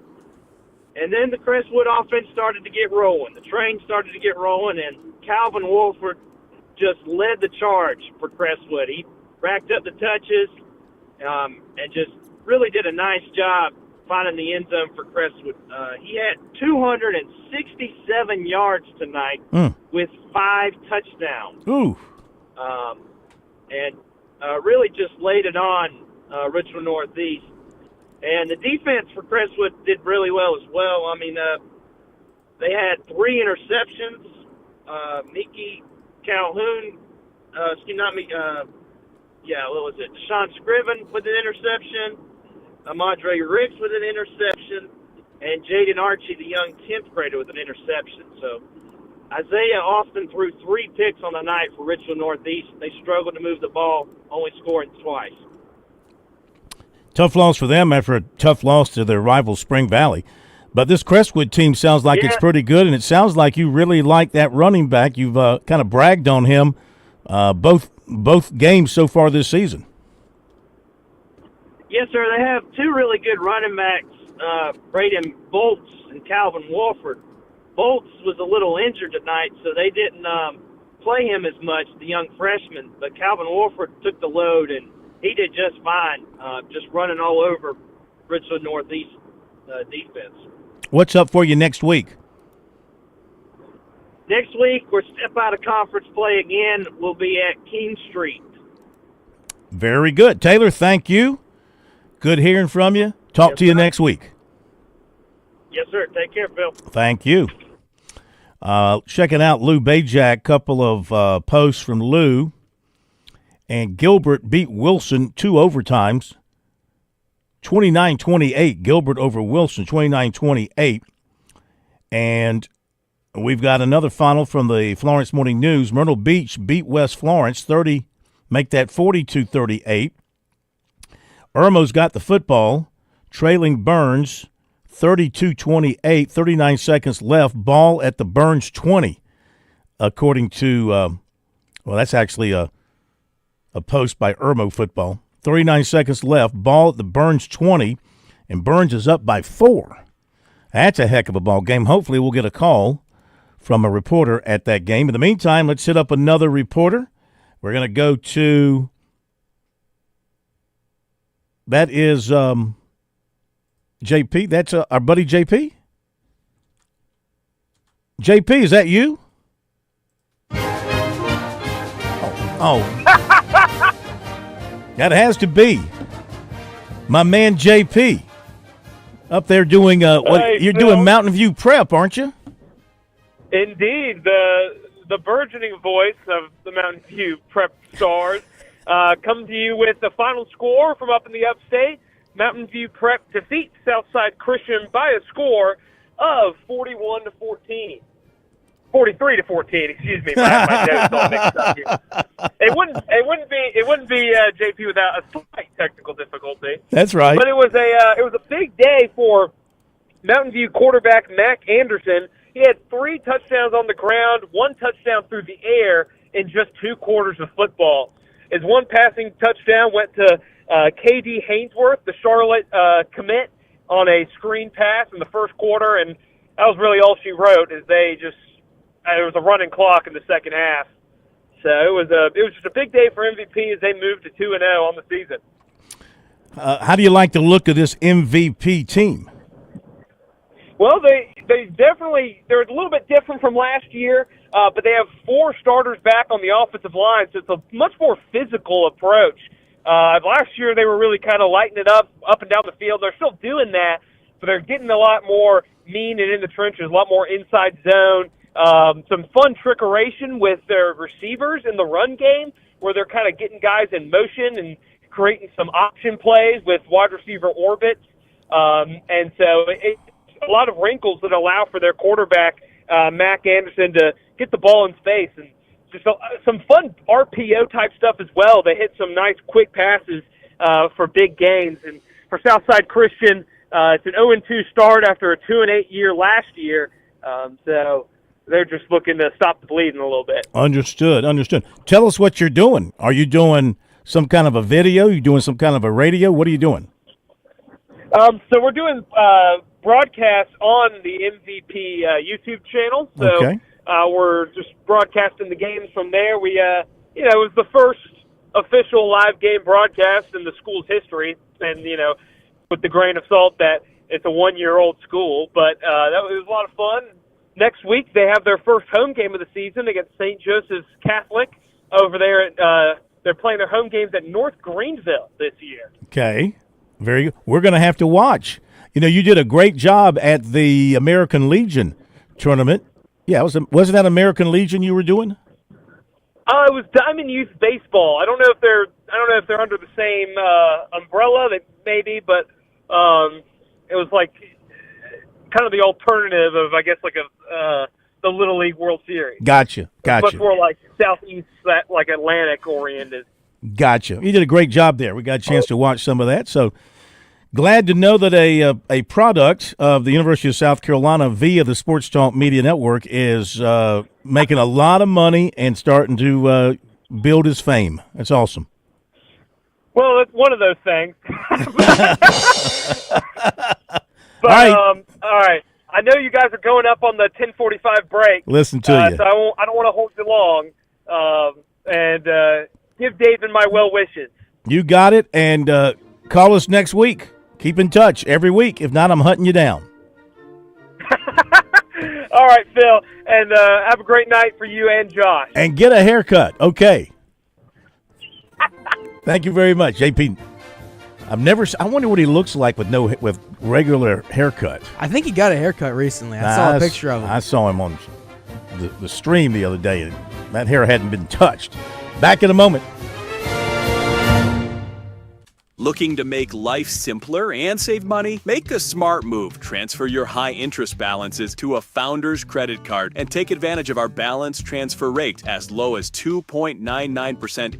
And then the Crestwood offense started to get rolling. The train started to get rolling, and Calvin Wolford just led the charge for Crestwood. He racked up the touches and just really did a nice job finding the end zone for Crestwood. He had 267 yards tonight with 5 touchdowns. Ooh. And really just laid it on Richland Northeast. And the defense for Crestwood did really well as well. I mean, they had 3 interceptions. Mickey Calhoun, what was it? Deshaun Scriven with an interception. Amadre Ricks with an interception. And Jaden Archie, the young 10th grader, with an interception. So Isaiah Austin threw 3 picks on the night for Richland Northeast. They struggled to move the ball, only scoring twice. Tough loss for them after a tough loss to their rival Spring Valley. But this Crestwood team sounds like it's pretty good, and it sounds like you really like that running back. You've kind of bragged on him both games so far this season. Yes, sir. They have 2 really good running backs, Braden Bolts and Calvin Wolford. Bolts was a little injured tonight, so they didn't play him as much, the young freshman. But Calvin Wolford took the load, and he did just fine, just running all over Richland Northeast defense. What's up for you next week? Next week, we're step out of conference play again. We'll be at King Street. Very good. Taylor, thank you. Good hearing from you. Talk to you next week. Yes, sir. Take care, Phil. Thank you. Checking out Lou Bajak, couple of posts from Lou. And Gilbert beat Wilson 2 overtimes. 29-28, Gilbert over Wilson, 29-28. And we've got another final from the Florence Morning News. Myrtle Beach beat West Florence, make that 42-38. Irmo's got the football, trailing Burns, 32-28, 39 seconds left. Ball at the Burns 20, according to, that's actually a post by Irmo Football. 39 seconds left. Ball at the Burns 20, and Burns is up by 4. That's a heck of a ball game. Hopefully we'll get a call from a reporter at that game. In the meantime, let's hit up another reporter. We're going to go to – that is JP. That's our buddy JP. JP, is that you? Oh. That has to be my man JP up there doing you're doing Mountain View Prep, aren't you? Indeed, the burgeoning voice of the Mountain View Prep Stars come to you with the final score from up in the upstate. Mountain View Prep defeats Southside Christian by a score of 41-14. 43-14, excuse me. My notes all mixed up here. It wouldn't be JP without a slight technical difficulty. That's right. But it was a big day for Mountain View quarterback Mac Anderson. He had 3 touchdowns on the ground, 1 touchdown through the air in just 2 quarters of football. His 1 passing touchdown went to KD Hainsworth, the Charlotte commit, on a screen pass in the first quarter, and that was really all she wrote. There was a running clock in the second half. So it was just a big day for MVP as they moved to 2-0 on the season. How do you like the look of this MVP team? Well, they're a little bit different from last year, but they have 4 starters back on the offensive line, so it's a much more physical approach. Last year they were really kind of lighting it up and down the field. They're still doing that, but they're getting a lot more mean and in the trenches, a lot more inside zone. Some fun trickeration with their receivers in the run game where they're kind of getting guys in motion and creating some option plays with wide receiver orbits. And so it's a lot of wrinkles that allow for their quarterback, Mac Anderson, to get the ball in space. And just some fun RPO type stuff as well. They hit some nice quick passes for big gains. And for Southside Christian, it's an 0-2 start after a 2-8 year last year. So they're just looking to stop the bleeding a little bit. Understood. Tell us what you're doing. Are you doing some kind of a video? Are you doing some kind of a radio? What are you doing? So we're doing broadcasts on the MVP YouTube channel. So Okay. We're just broadcasting the games from there. We, it was the first official live game broadcast in the school's history. And, with the grain of salt that it's a 1-year-old school. But it was a lot of fun. Next week, they have their first home game of the season against St. Joseph's Catholic over there at They're playing their home games at North Greenville this year. Okay. Very good. We're going to have to watch. You know, you did a great job at the American Legion tournament. Yeah, wasn't that American Legion you were doing? It was Diamond Youth Baseball. I don't know if they're under the same umbrella. They maybe, but it was like kind of the alternative of, I guess, like the Little League World Series. Gotcha. Much more like Southeast, like Atlantic oriented. Gotcha. You did a great job there. We got a chance to watch some of that. So glad to know that a product of the University of South Carolina via the Sports Talk Media Network is making a lot of money and starting to build his fame. That's awesome. Well, it's one of those things. But, all right. I know you guys are going up on the 10:45 break. Listen to you. So I don't want to hold you long. And give David my well wishes. You got it. And call us next week. Keep in touch every week. If not, I'm hunting you down. All right, Phil. And have a great night for you and Josh. And get a haircut. Okay. Thank you very much, JP. I wonder what he looks like with regular haircut. I think he got a haircut recently. I saw a picture of him. I saw him on the stream the other day. That hair hadn't been touched. Back in a moment. Looking to make life simpler and save money? Make a smart move. Transfer your high interest balances to a Founders credit card and take advantage of our balance transfer rate as low as 2.99%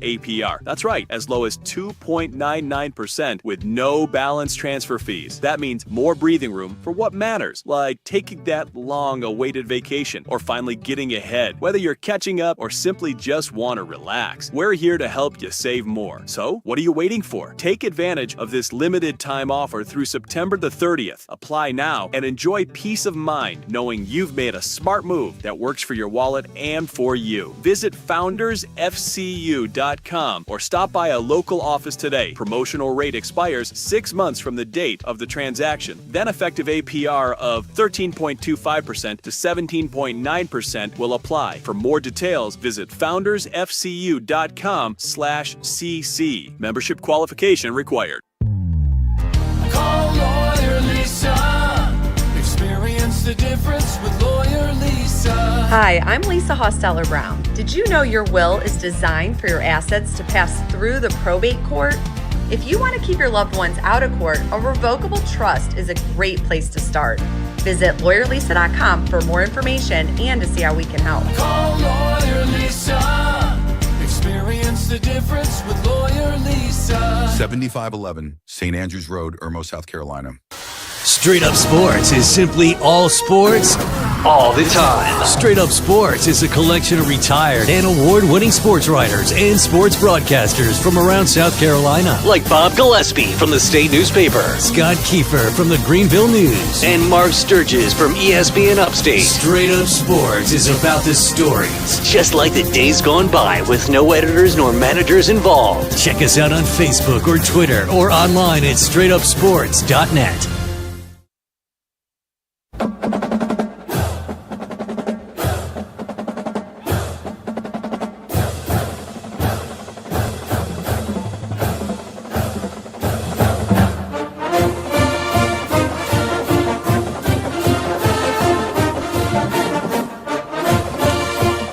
APR. That's right, as low as 2.99% with no balance transfer fees. That means more breathing room for what matters, like taking that long awaited vacation or finally getting ahead. Whether you're catching up or simply just want to relax, we're here to help you save more. So, what are you waiting for? Take advantage of this limited time offer through September the 30th. Apply now and enjoy peace of mind knowing you've made a smart move that works for your wallet and for you. Visit foundersfcu.com or stop by a local office today. Promotional rate expires 6 months from the date of the transaction. Then effective APR of 13.25% to 17.9% will apply. For more details, visit foundersfcu.com/cc. Membership qualification required. Call Lawyer Lisa. Experience the difference with Lawyer Lisa. Hi, I'm Lisa Hosteller Brown. Did you know your will is designed for your assets to pass through the probate court? If you want to keep your loved ones out of court, a revocable trust is a great place to start. Visit lawyerlisa.com for more information and to see how we can help. Call Lawyer Lisa. Experience the difference with Lawyer Lisa. 7511 St. Andrews Road, Irmo, South Carolina. Straight Up Sports is simply all sports, all the time. Straight Up Sports is a collection of retired and award-winning sports writers and sports broadcasters from around South Carolina. Like Bob Gillespie from the State Newspaper, Scott Kiefer from the Greenville News, and Mark Sturgis from ESPN Upstate. Straight Up Sports is about the stories, just like the days gone by with no editors nor managers involved. Check us out on Facebook or Twitter or online at straightupsports.net.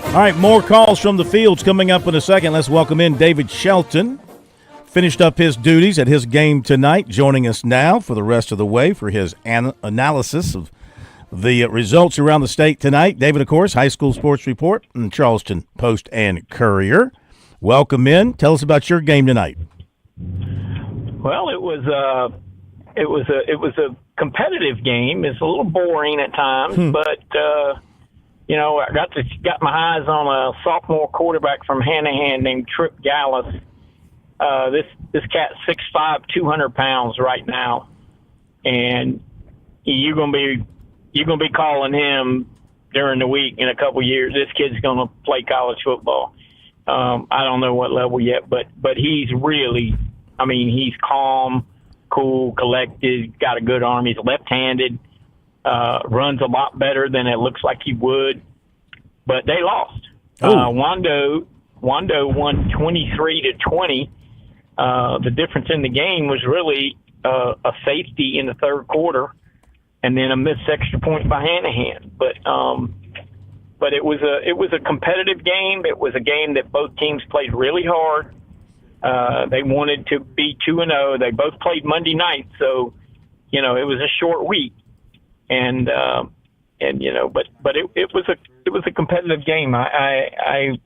All right, more calls from the fields coming up in a second. Let's welcome in David Shelton. Finished up his duties at his game tonight, joining us now for the rest of the way for his analysis of the results around the state tonight. David, of course, High School Sports Report and Charleston Post and Courier. Welcome in. Tell us about your game tonight. Well, it was a competitive game. It's a little boring at times, but you know, I got my eyes on a sophomore quarterback from Hanahan named Trip Gallus. This cat's 6'5", 200 pounds right now, and you're gonna be calling him during the week in a couple years. This kid's gonna play college football. I don't know what level yet, but he's really, I mean, he's calm, cool, collected, got a good arm. He's left-handed. Runs a lot better than it looks like he would, but they lost. Wando Wando won 23-20. The difference in the game was really a safety in the third quarter, and then a missed extra point by Hanahan. But it was a competitive game. It was a game that both teams played really hard. They wanted to be 2-0. They both played Monday night, so it was a short week, and it was a competitive game. I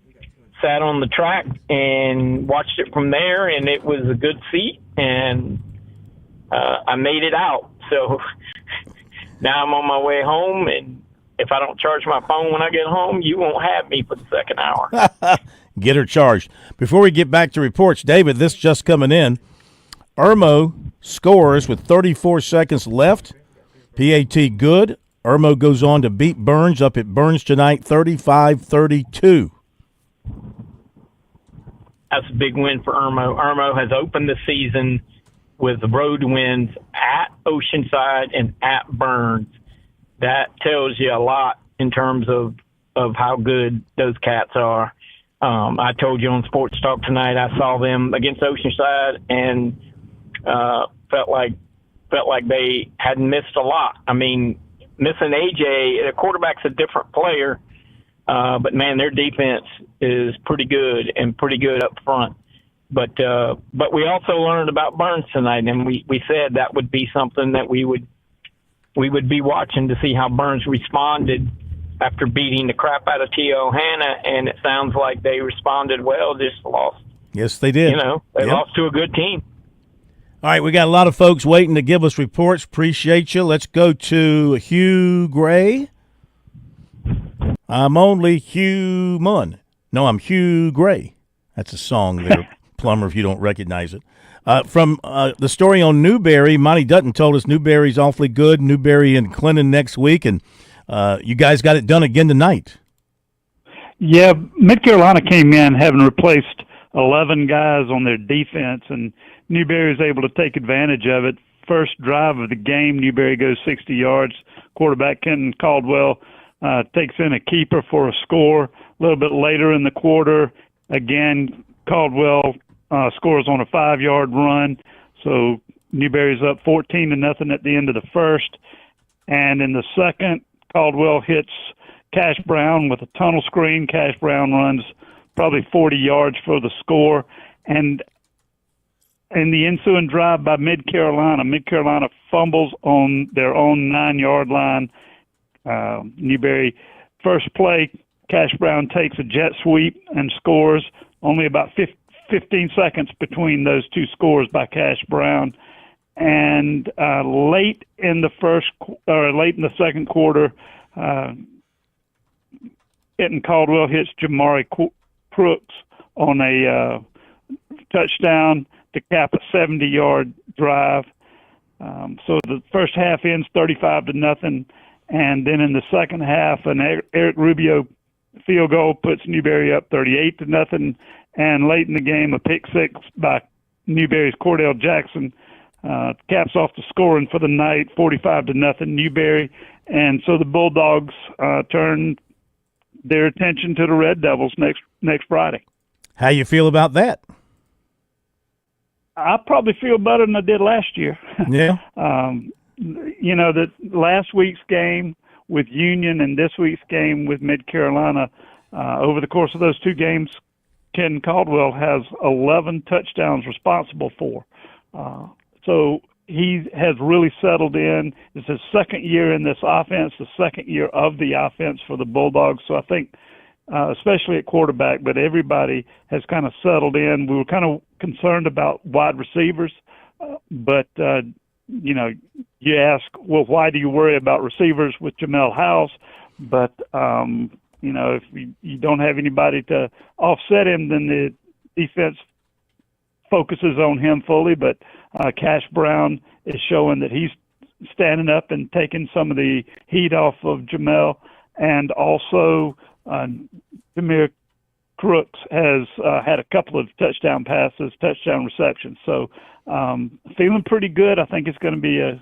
sat on the track and watched it from there, and it was a good seat, and I made it out. So now I'm on my way home, and if I don't charge my phone when I get home, you won't have me for the second hour. Get her charged. Before we get back to reports, David, this just coming in. Irmo scores with 34 seconds left. PAT good. Irmo goes on to beat Burns up at Burns tonight, 35-32. That's a big win for Irmo. Irmo has opened the season with road wins at Oceanside and at Burns. That tells you a lot in terms of how good those cats are. I told you on Sports Talk tonight, I saw them against Oceanside and felt like they hadn't missed a lot. I mean, missing AJ, the quarterback's a different player, but man, their defense is pretty good and pretty good up front. But we also learned about Burns tonight, and we said that would be something that we would be watching to see how Burns responded after beating the crap out of T.O. Hanna, and it sounds like they responded well, just lost. Yes, they did. They lost to a good team. All right, we got a lot of folks waiting to give us reports. Appreciate you. Let's go to Hugh Gray. I'm only human. No, I'm Hugh Gray. That's a song there, Plumber, if you don't recognize it. From the story on Newberry, Monty Dutton told us Newberry's awfully good. Newberry and Clinton next week, and you guys got it done again tonight. Yeah, Mid-Carolina came in having replaced 11 guys on their defense, and Newberry was able to take advantage of it. First drive of the game, Newberry goes 60 yards. Quarterback Kenton Caldwell takes in a keeper for a score. A little bit later in the quarter, again, Caldwell scores on a 5-yard run. So Newberry's up 14-0 at the end of the first. And in the second, Caldwell hits Cash Brown with a tunnel screen. Cash Brown runs probably 40 yards for the score. And in the ensuing drive by Mid-Carolina fumbles on their own 9-yard line. Newberry, first play, Cash Brown takes a jet sweep and scores. Only about 15 seconds between those two scores by Cash Brown. And late in the second quarter, Kenton Caldwell hits Jamari Crooks on a touchdown to cap a 70-yard drive. So the first half ends 35-0, and then in the second half, an Eric Rubio field goal puts Newberry up 38-0, and late in the game, a pick six by Newberry's Cordell Jackson caps off the scoring for the night, 45-0 Newberry, and so the Bulldogs turn their attention to the Red Devils next Friday. How you feel about that? I probably feel better than I did last year. Yeah. That last week's game with Union and this week's game with Mid-Carolina, over the course of those two games, Ken Caldwell has 11 touchdowns responsible for. So he has really settled in. It's his second year in this offense, the second year of the offense for the Bulldogs. So I think, especially at quarterback, but everybody has kind of settled in. We were kind of concerned about wide receivers, but you ask, well, why do you worry about receivers with Jamel House? But, if you don't have anybody to offset him, then the defense focuses on him fully. But Cash Brown is showing that he's standing up and taking some of the heat off of Jamel. And also, Jameer Crooks has had a couple of touchdown receptions. So feeling pretty good. I think it's going to be a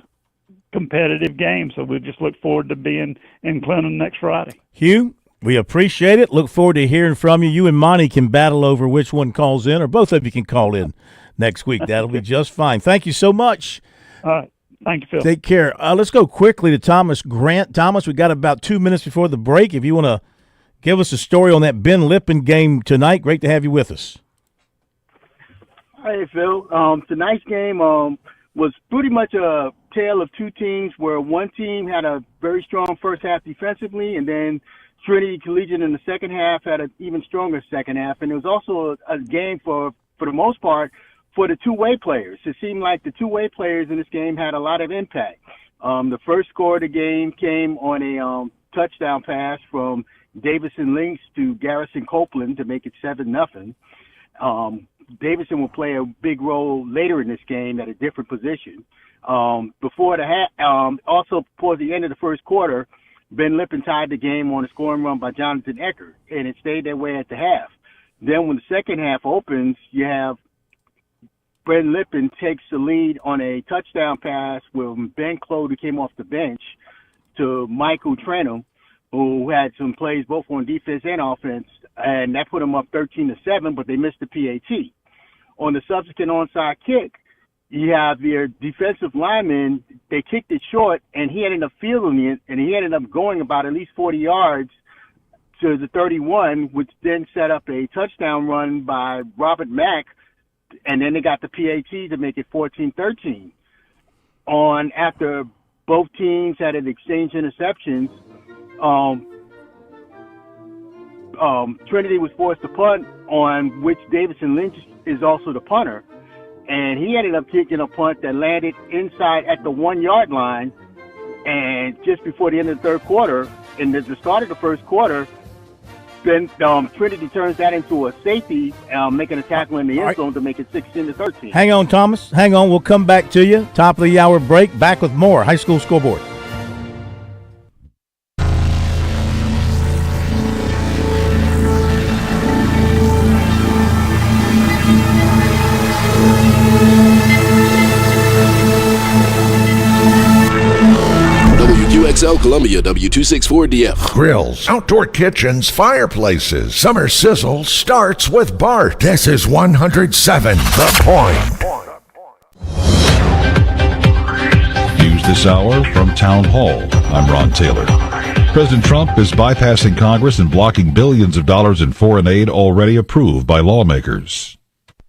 competitive game. So we just look forward to being in Clinton next Friday. Hugh, We appreciate it. Look forward to hearing from you. You and Monty can battle over which one calls in, or both of you can call in next week. That'll be just fine. Thank you so much. All right. Thank you, Phil. Take care. Let's go quickly to Thomas Grant. Thomas, we got about 2 minutes before the break. If you want to give us a story on that Ben Lippen game tonight, great to have you with us. Hey, Phil. Tonight's game was pretty much a tale of two teams where one team had a very strong first half defensively, and then Trinity Collegiate in the second half had an even stronger second half. And it was also a game for the most part, for the two-way players. It seemed like the two-way players in this game had a lot of impact. The first score of the game came on a touchdown pass from Davison Lynx to Garrison Copeland to make it 7-0. Davison will play a big role later in this game at a different position. Also towards the end of the first quarter, Ben Lippen tied the game on a scoring run by Jonathan Eckert, and it stayed that way at the half. Then when the second half opens, you have Ben Lippen takes the lead on a touchdown pass with Ben Clode, who came off the bench, to Michael Trenum, who had some plays both on defense and offense, and that put them up 13-7, but they missed the PAT. On the subsequent onside kick, you have their defensive lineman, they kicked it short, and he ended up fielding it, and he ended up going about at least 40 yards to the 31, which then set up a touchdown run by Robert Mack, and then they got the PAT to make it 14-13. After both teams had an exchange interceptions, Trinity was forced to punt, on which Davison Lynch is also the punter, and he ended up kicking a punt that landed inside at the 1 yard line. And just before the end of the third quarter, and at the start of the first quarter, then Trinity turns that into a safety, making a tackle in the end zone to make it 16-13. Hang on, Thomas. Hang on. We'll come back to you. Top of the hour break. Back with more High School Scoreboard. WQXL Columbia, W264DF. Grills, outdoor kitchens, fireplaces. Summer sizzle starts with Bart. This is 107 The Point. News this hour from Town Hall. I'm Ron Taylor. President Trump is bypassing Congress and blocking billions of dollars in foreign aid already approved by lawmakers.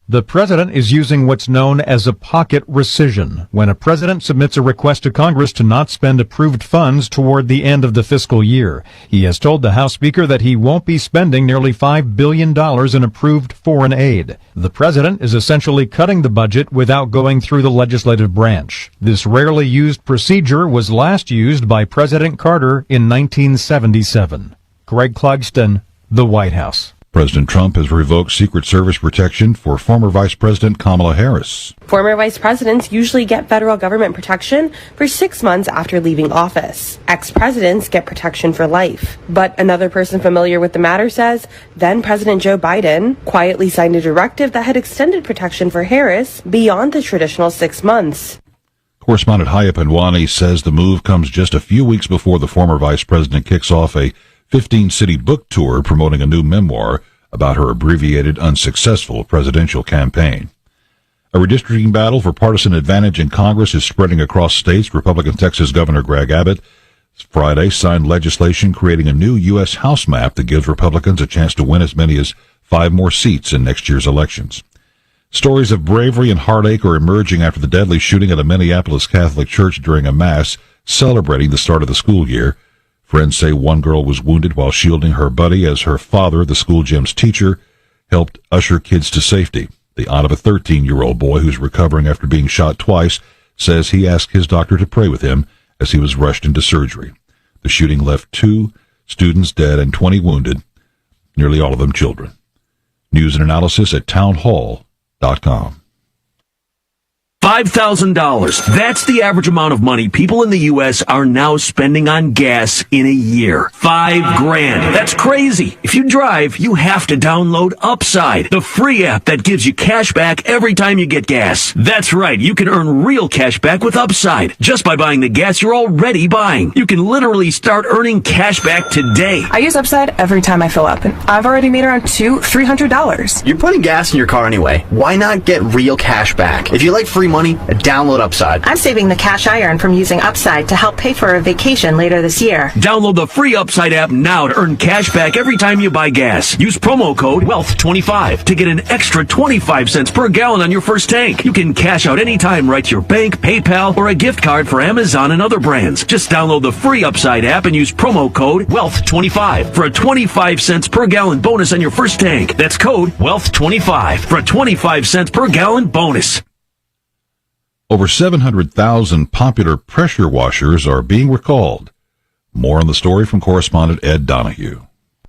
The president is using what's known as a pocket rescission, when a president submits a request to Congress to not spend approved funds toward the end of the fiscal year. He has told the House Speaker that he won't be spending nearly $5 billion in approved foreign aid. The president is essentially cutting the budget without going through the legislative branch. This rarely used procedure was last used by President Carter in 1977. Greg Clugston, The White House. President Trump has revoked Secret Service protection for former Vice President Kamala Harris. Former vice presidents usually get federal government protection for 6 months after leaving office. Ex-presidents get protection for life. But another person familiar with the matter says then President Joe Biden quietly signed a directive that had extended protection for Harris beyond the traditional 6 months. Correspondent Haya Penwani says the move comes just a few weeks before the former vice president kicks off a 15-city book tour promoting a new memoir about her abbreviated, unsuccessful presidential campaign. A redistricting battle for partisan advantage in Congress is spreading across states. Republican Texas Governor Greg Abbott Friday signed legislation creating a new U.S. House map that gives Republicans a chance to win as many as 5 more seats in next year's elections. Stories of bravery and heartache are emerging after the deadly shooting at a Minneapolis Catholic church during a mass celebrating the start of the school year. Friends say one girl was wounded while shielding her buddy as her father, the school gym's teacher, helped usher kids to safety. The aunt of a 13-year-old boy who's recovering after being shot twice says he asked his doctor to pray with him as he was rushed into surgery. The shooting left 2 students dead and 20 wounded, nearly all of them children. News and analysis at townhall.com. $5,000. That's the average amount of money people in the U.S. are now spending on gas in a year. $5,000. That's crazy. If you drive, you have to download Upside, the free app that gives you cash back every time you get gas. That's right. You can earn real cash back with Upside just by buying the gas you're already buying. You can literally start earning cash back today. I use Upside every time I fill up, and I've already made around $300. You're putting gas in your car anyway. Why not get real cash back? If you like free money, download Upside. I'm saving the cash I earn from using Upside to help pay for a vacation later this year. Download the free Upside app now to earn cash back every time you buy gas. Use promo code WEALTH25 to get an extra 25 cents per gallon on your first tank. You can cash out anytime right to your bank, PayPal, or a gift card for Amazon and other brands. Just download the free Upside app and use promo code WEALTH25 for a 25 cents per gallon bonus on your first tank. That's code WEALTH25 for a 25 cents per gallon bonus. Over 700,000 popular pressure washers are being recalled. More on the story from correspondent Ed Donahue.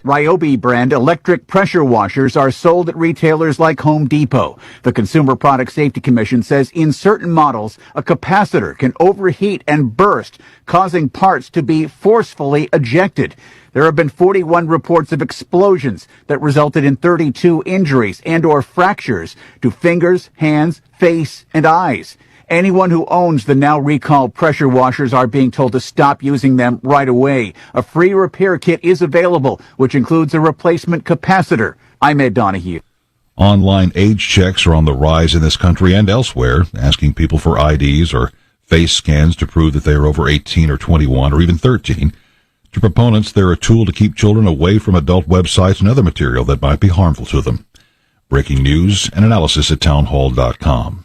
Ryobi brand electric pressure washers are sold at retailers like Home Depot. The Consumer Product Safety Commission says in certain models, a capacitor can overheat and burst, causing parts to be forcefully ejected. There have been 41 reports of explosions that resulted in 32 injuries and/or fractures to fingers, hands, face, and eyes. Anyone who owns the now recalled pressure washers are being told to stop using them right away. A free repair kit is available, which includes a replacement capacitor. I'm Ed Donahue. Online age checks are on the rise in this country and elsewhere, asking people for IDs or face scans to prove that they are over 18 or 21 or even 13. To proponents, they're a tool to keep children away from adult websites and other material that might be harmful to them. Breaking news and analysis at townhall.com.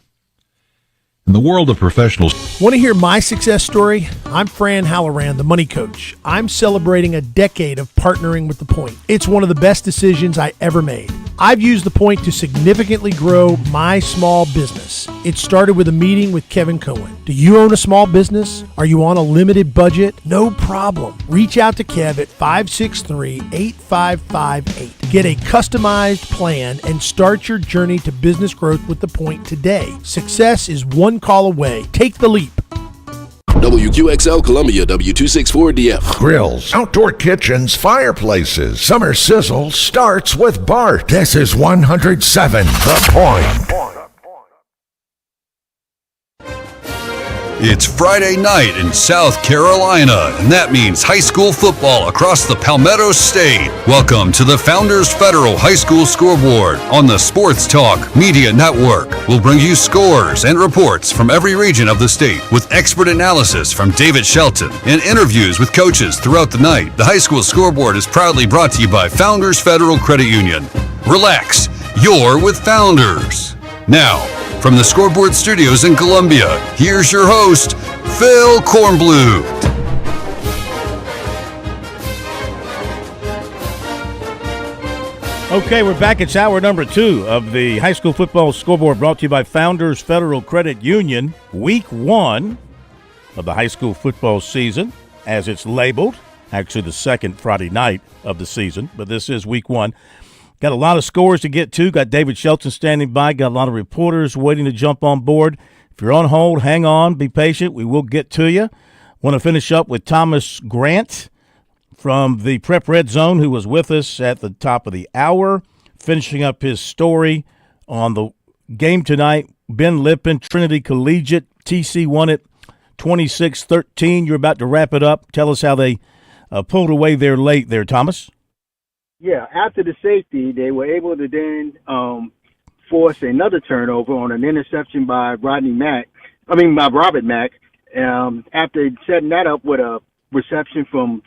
In the world of professionals... Want to hear my success story? I'm Fran Halloran, the money coach. I'm celebrating a decade of partnering with The Point. It's one of the best decisions I ever made. I've used The Point to significantly grow my small business. It started with a meeting with Kevin Cohen. Do you own a small business? Are you on a limited budget? No problem. Reach out to Kev at 563-8558. Get a customized plan and start your journey to business growth with The Point today. Success is one call away. Take the leap. WQXL Columbia, W264DF. Grills, outdoor kitchens, fireplaces. Summer sizzle starts with Bart. This is 107 The Point. It's Friday night in South Carolina, and that means high school football across the Palmetto State. Welcome to the Founders Federal High School Scoreboard on the Sports Talk Media Network. We'll bring you scores and reports from every region of the state with expert analysis from David Shelton and interviews with coaches throughout the night. The High School Scoreboard is proudly brought to you by Founders Federal Credit Union. Relax, you're with Founders. Now, from the Scoreboard Studios in Columbia, here's your host, Phil Kornbluth. Okay, we're back. It's hour number 2 of the High School Football Scoreboard, brought to you by Founders Federal Credit Union. Week 1 of the high school football season, as it's labeled. Actually, the second Friday night of the season, but this is week 1. Got a lot of scores to get to. Got David Shelton standing by. Got a lot of reporters waiting to jump on board. If you're on hold, hang on. Be patient. We will get to you. Want to finish up with Thomas Grant from the Prep Red Zone, who was with us at the top of the hour, finishing up his story on the game tonight. Ben Lippen, Trinity Collegiate. TC won it 26-13. You're about to wrap it up. Tell us how they pulled away there late there, Thomas. Yeah, after the safety, they were able to then force another turnover on an interception by Robert Mack. After setting that up with a reception from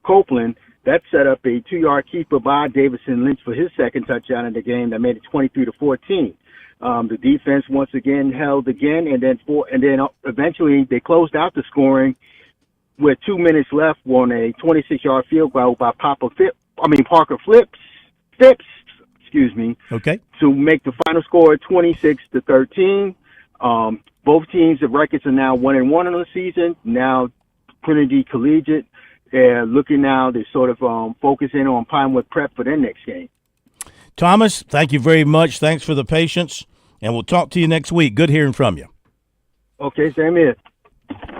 Copeland, that set up a 2-yard keeper by Davison Lynch for his second touchdown in the game that made it 23-14. The defense once again held again, and then eventually they closed out the scoring with 2 minutes left on a 26-yard field goal by Parker Phipps, Okay. To make the final score 26-13. Both teams' records are now 1-1 on the season. Now, Trinity Collegiate, looking now, they're sort of focusing on Pinewood Prep for their next game. Thomas, thank you very much. Thanks for the patience, and we'll talk to you next week. Good hearing from you. Okay, same here.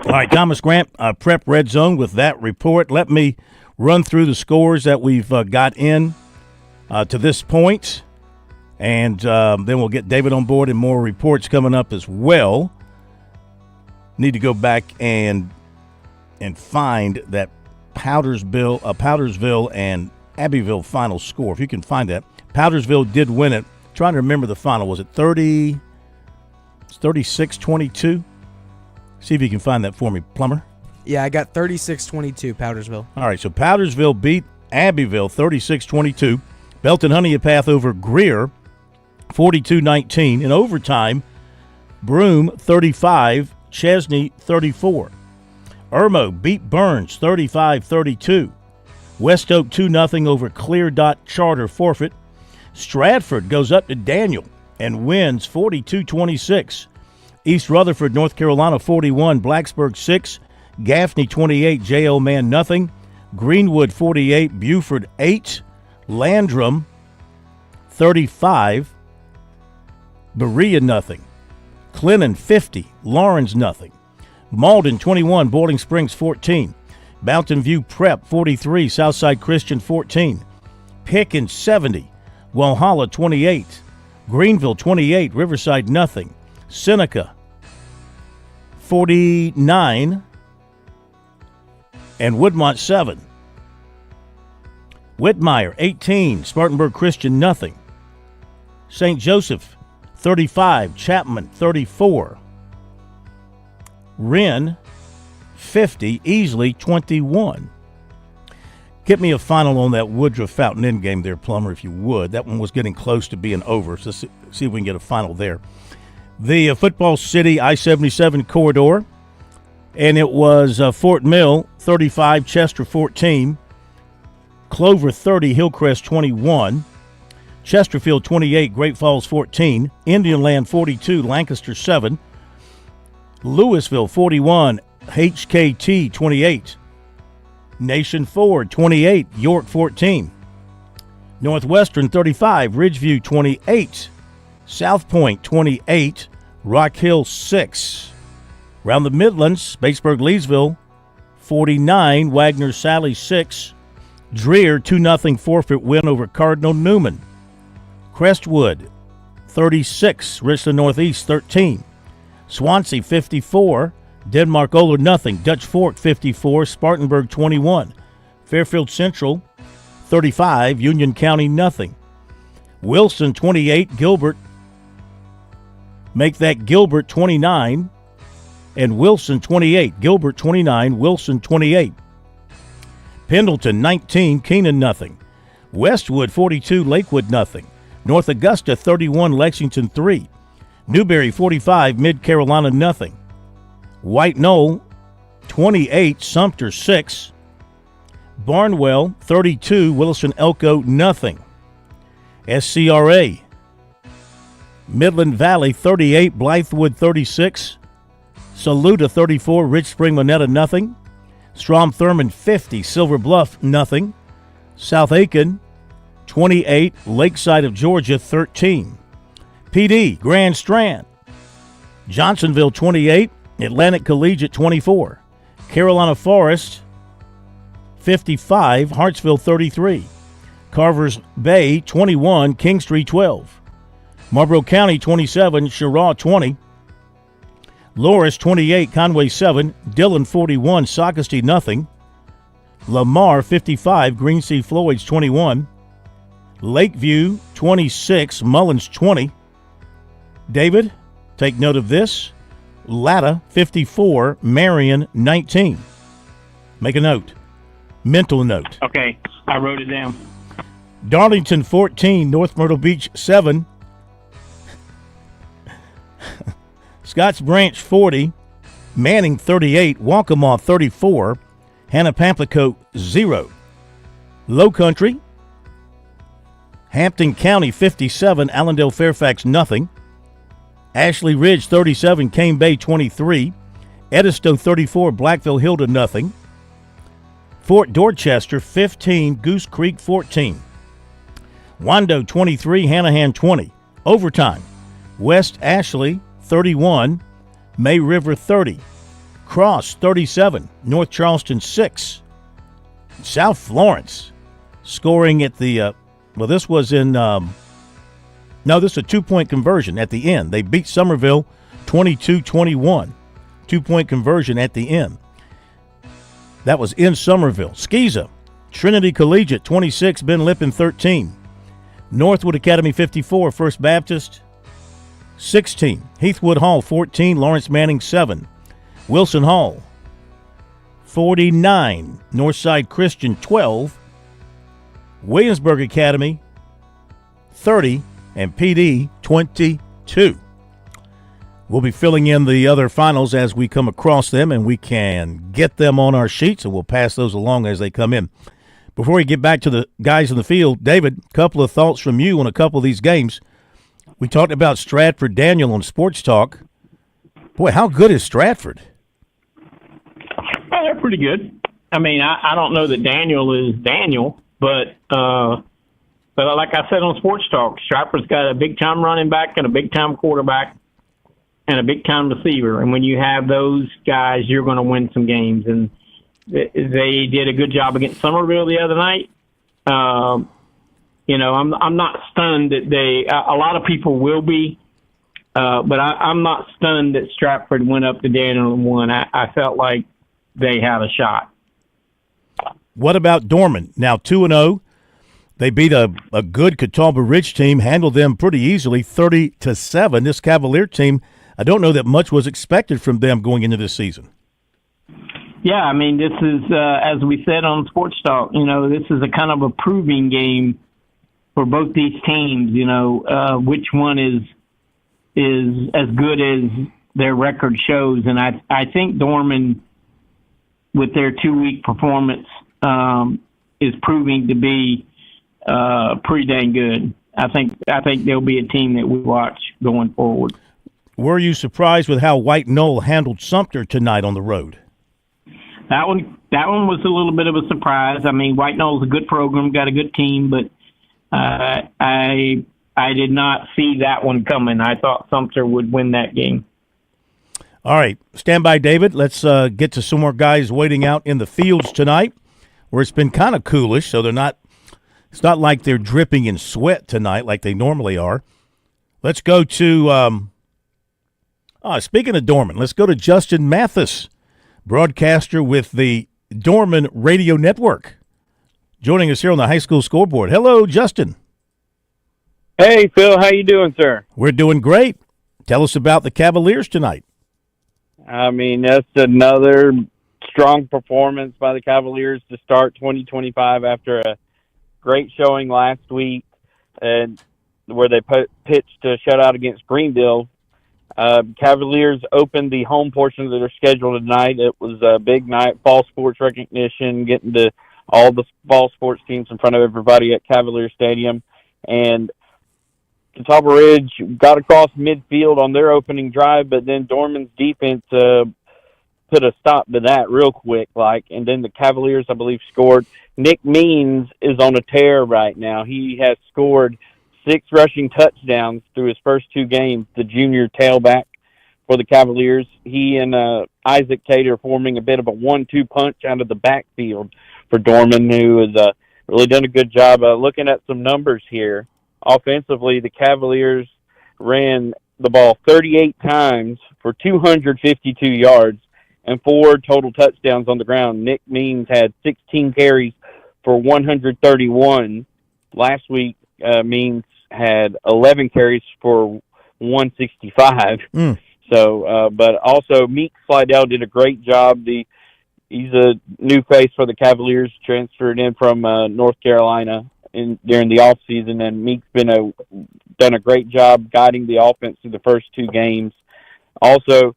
All right, Thomas Grant, Prep Red Zone with that report. Let me run through the scores that we've got in to this point, and then we'll get David on board and more reports coming up as well. Need to go back and find that Powdersville and Abbeville final score. If you can find that. Powdersville did win it. Trying to remember the final. Was it 36-22? See if you can find that for me, Plumber. Yeah, I got 36-22, Powdersville. All right, so Powdersville beat Abbeville 36-22. Belton Honeypath over Greer 42-19. In overtime, Broome 35, Chesney 34. Irmo beat Burns 35-32. West Oak 2-0 over Clear Dot Charter forfeit. Stratford goes up to Daniel and wins 42-26. East Rutherford, North Carolina 41, Blacksburg 6, Gaffney 28, J.O. Man nothing. Greenwood 48, Buford 8, Landrum 35, Berea nothing. Clinton 50, Lawrence nothing. Malden 21, Boiling Springs 14. Mountain View Prep 43, Southside Christian 14. Pickens 70, Walhalla 28. Greenville 28, Riverside nothing. Seneca 49 and Woodmont 7. Whitmire 18, Spartanburg Christian nothing. St. Joseph 35, Chapman 34. Wren 50, Easley 21. Get me a final on that Woodruff Fountain Inn game there, Plummer, if you would. That one was getting close to being over, so see if we can get a final there. The Football City I-77 corridor, and it was Fort Mill 35, Chester 14, Clover 30, Hillcrest 21, Chesterfield 28, Great Falls 14, Indian Land 42, Lancaster 7, Louisville 41, HKT 28, Nation Ford 28, York 14, Northwestern 35, Ridgeview 28, South Point 28, Rock Hill 6. Around the Midlands, Batesburg Leesville 49, Wagner Sally 6, Dreer 2-0 forfeit win over Cardinal Newman. Crestwood 36, Richland Northeast 13, Swansea 54, Denmark Ola nothing, Dutch Fork 54, Spartanburg 21, Fairfield Central 35, Union County nothing. Wilson 28, Gilbert, make that Gilbert 29, and Wilson 28, Gilbert 29, Wilson 28. Pendleton 19, Keenan nothing. Westwood 42, Lakewood nothing. North Augusta 31, Lexington 3. Newberry 45, Mid Carolina nothing. White Knoll 28, Sumter 6. Barnwell 32, Wilson Elko nothing. SCRA Midland Valley 38, Blythewood 36. Saluda 34, Rich Spring Monetta nothing. Strom Thurmond 50, Silver Bluff nothing. South Aiken 28, Lakeside of Georgia 13. PD Grand Strand, Johnsonville 28, Atlantic Collegiate 24. Carolina Forest 55, Hartsville 33. Carvers Bay 21, Kingstree 12. Marlboro County 27, Cheraw 20. Loris 28, Conway 7. Dillon 41, Socastee nothing. Lamar 55, Greensea Floyd's 21. Lakeview 26, Mullins 20. David, take note of this. Latta 54, Marion 19. Make a note. Mental note. Okay, I wrote it down. Darlington 14, North Myrtle Beach 7. Scotts Branch 40, Manning 38, Waccamaw 34, Hannah Pamplico 0. Low Country, Hampton County 57, Allendale Fairfax nothing. Ashley Ridge 37, Cane Bay 23, Edisto 34, Blackville Hilda nothing. Fort Dorchester 15, Goose Creek 14. Wando 23, Hanahan 20. Overtime, West Ashley 31, May River 30, Cross 37, North Charleston 6, South Florence scoring at the this was in this is a 2-point conversion at the end. They beat Somerville 22-21. 2-point conversion at the end. That was in Somerville. Skeeza, Trinity Collegiate 26, Ben Lippen 13. Northwood Academy 54, First Baptist 16. Heathwood Hall 14, Lawrence Manning 7. Wilson Hall 49, Northside Christian 12. Williamsburg Academy 30, and PD 22. We'll be filling in the other finals as we come across them, and we can get them on our sheets, and we'll pass those along as they come in. Before we get back to the guys in the field, David, a couple of thoughts from you on a couple of these games. We talked about Stratford Daniel on Sports Talk. Boy, how good is Stratford? Well, they're pretty good. I mean, I don't know that Daniel is Daniel, but like I said on Sports Talk, Stratford's got a big-time running back and a big-time quarterback and a big-time receiver. And when you have those guys, you're going to win some games. And they did a good job against Somerville the other night. I'm not stunned that a lot of people will be, but I'm not stunned that Stratford went up to Daniel and won. I felt like they had a shot. What about Dorman? Now 2-0. They beat a good Catawba Ridge team, handled them pretty easily, 30-7. This Cavalier team, I don't know that much was expected from them going into this season. Yeah, I mean, this is, as we said on Sports Talk, this is a kind of a proving game for both these teams, which one is as good as their record shows. And I think Dorman, with their 2-week performance, is proving to be pretty dang good. I think they'll be a team that we watch going forward. Were you surprised with how White Knoll handled Sumter tonight on the road? That one was a little bit of a surprise. I mean, White Knoll's a good program, got a good team, but I did not see that one coming. I thought Sumter would win that game. All right, stand by, David. Let's get to some more guys waiting out in the fields tonight, where it's been kind of coolish, so they're not. It's not like they're dripping in sweat tonight like they normally are. Let's go to. Speaking of Dorman, let's go to Justin Mathis, broadcaster with the Dorman Radio Network, joining us here on the High School Scoreboard. Hello, Justin. Hey, Phil. How you doing, sir? We're doing great. Tell us about the Cavaliers tonight. I mean, that's another strong performance by the Cavaliers to start 2025 after a great showing last week, and where they pitched a shutout against Greenville. Cavaliers opened the home portion of their schedule tonight. It was a big night, fall sports recognition, getting to all the fall sports teams in front of everybody at Cavalier Stadium. And Catawba Ridge got across midfield on their opening drive, but then Dorman's defense put a stop to that real quick, and then the Cavaliers, I believe, scored. Nick Means is on a tear right now. He has scored 6 rushing touchdowns through his first 2 games, the junior tailback for the Cavaliers. He and Isaac Tate are forming a bit of a 1-2 punch out of the backfield for Dorman, who has really done a good job. Looking at some numbers here, offensively, the Cavaliers ran the ball 38 times for 252 yards and 4 total touchdowns on the ground. Nick Means had 16 carries for 131. Last week, Means had 11 carries for 165. So, but also Meek Slidell did a great job. He's a new face for the Cavaliers, transferred in from North Carolina during the off season, and Meek's done a great job guiding the offense through the first 2 games. Also,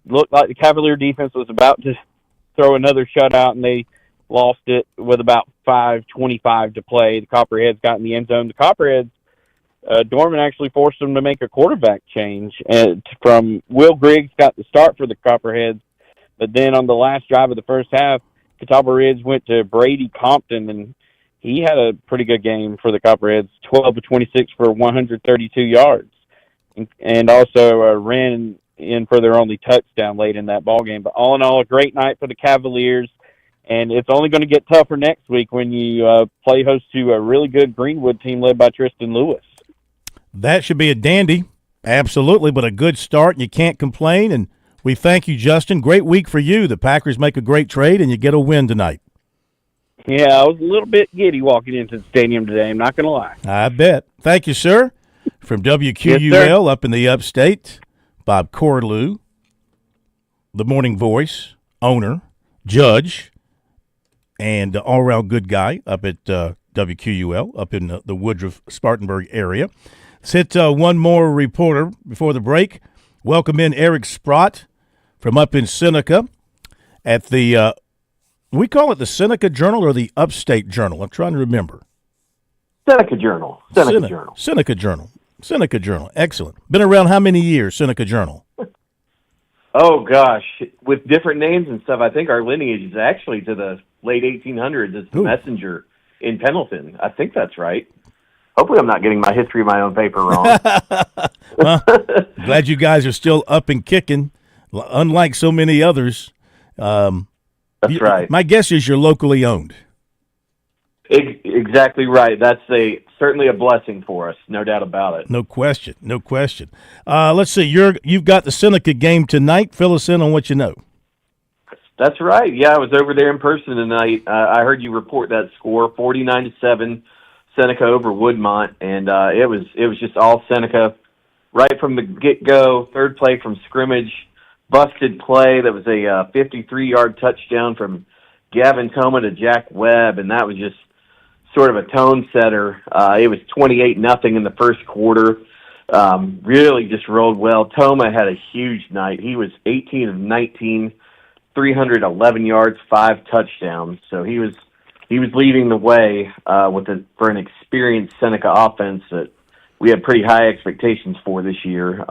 looked like the Cavalier defense was about to throw another shutout, and they lost it with about 5:25 to play. The Copperheads got in the end zone. The Copperheads, Dorman actually forced them to make a quarterback change. From Will Griggs got the start for the Copperheads, but then on the last drive of the first half, Catawba Ridge went to Brady Compton, and he had a pretty good game for the Copperheads, 12 of 26 for 132 yards, and also ran in for their only touchdown late in that ball game. But all in all, a great night for the Cavaliers, and it's only going to get tougher next week when you play host to a really good Greenwood team led by Tristan Lewis. That should be a dandy, absolutely, but a good start, and you can't complain, and we thank you, Justin. Great week for you. The Packers make a great trade, and you get a win tonight. Yeah, I was a little bit giddy walking into the stadium today, I'm not going to lie. I bet. Thank you, sir. From WQUL up in the upstate, Bob Corlew, the Morning Voice, owner, judge, and all-around good guy up at WQUL, up in the Woodruff-Spartanburg area. Let's hit one more reporter before the break. Welcome in Eric Sprott from up in Seneca at the we call it the Seneca Journal or the Upstate Journal? I'm trying to remember. Seneca Journal. Seneca Journal. Excellent. Been around how many years, Seneca Journal? Oh, gosh. With different names and stuff, I think our lineage is actually to the late 1800s. It's the Messenger in Pendleton. I think that's right. Hopefully I'm not getting my history of my own paper wrong. Well, glad you guys are still up and kicking, unlike so many others. That's right. My guess is you're locally owned. Exactly right. That's certainly a blessing for us, no doubt about it. No question. Let's see. You've got the Seneca game tonight. Fill us in on what you know. That's right. Yeah, I was over there in person tonight. I heard you report that score, 49-7, Seneca over Woodmont, and it was just all Seneca right from the get-go. Third play from scrimmage, busted play that was a 53-yard touchdown from Gavin Toma to Jack Webb, and that was just sort of a tone setter. It was 28-0 in the first quarter. Really just rolled well. Toma had a huge night. He was 18 of 19, 311 yards, 5 touchdowns. So he was leading the way for an experienced Seneca offense that we had pretty high expectations for this year.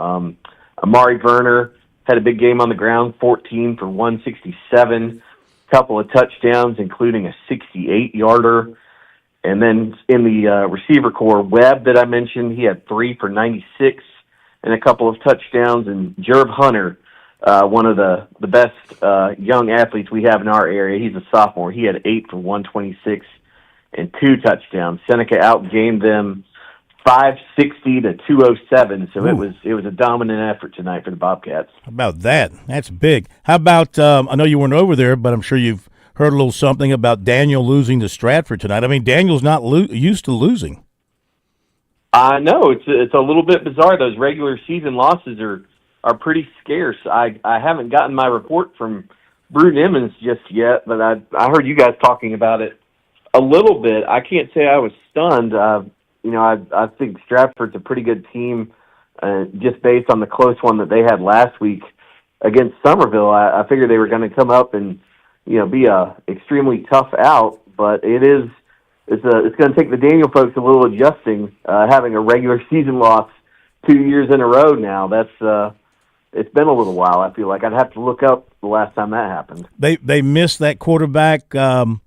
Amari Verner had a big game on the ground, 14 for 167, couple of touchdowns, including a 68-yarder. And then in the receiver core, Webb that I mentioned, he had 3 for 96 and a couple of touchdowns. And Jerv Hunter, one of the best young athletes we have in our area, he's a sophomore. He had 8 for 126 and 2 touchdowns. Seneca outgained them 560 to 207. So it was a dominant effort tonight for the Bobcats. How about that? That's big. How about I know you weren't over there, but I'm sure you've heard a little something about Daniel losing to Stratford tonight. I mean, Daniel's not used to losing. I know. It's a little bit bizarre. Those regular season losses are pretty scarce. I haven't gotten my report from Bruton Emmons just yet, but I heard you guys talking about it a little bit. I can't say I was stunned. I think Stratford's a pretty good team just based on the close one that they had last week against Somerville. I figured they were going to come up and be a extremely tough out, but it's going to take the Daniel folks a little adjusting, having a regular season loss 2 years in a row now. It's been a little while. I feel like I'd have to look up the last time that happened. They missed that quarterback who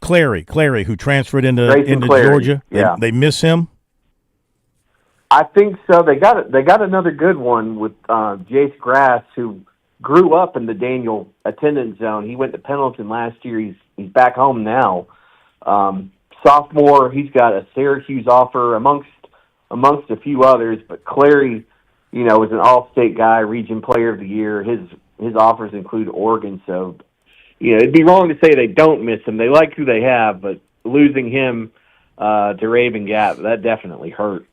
Clary, who transferred into Georgia. Yeah, they miss him. I think so. They got another good one with Jace Grass, who grew up in the Daniel attendance zone. He went to Pendleton last year. He's back home now. Sophomore, he's got a Syracuse offer amongst a few others, but Clary, is an all-state guy, region player of the year. His offers include Oregon, so it'd be wrong to say they don't miss him. They like who they have, but losing him to Raven Gap, that definitely hurt.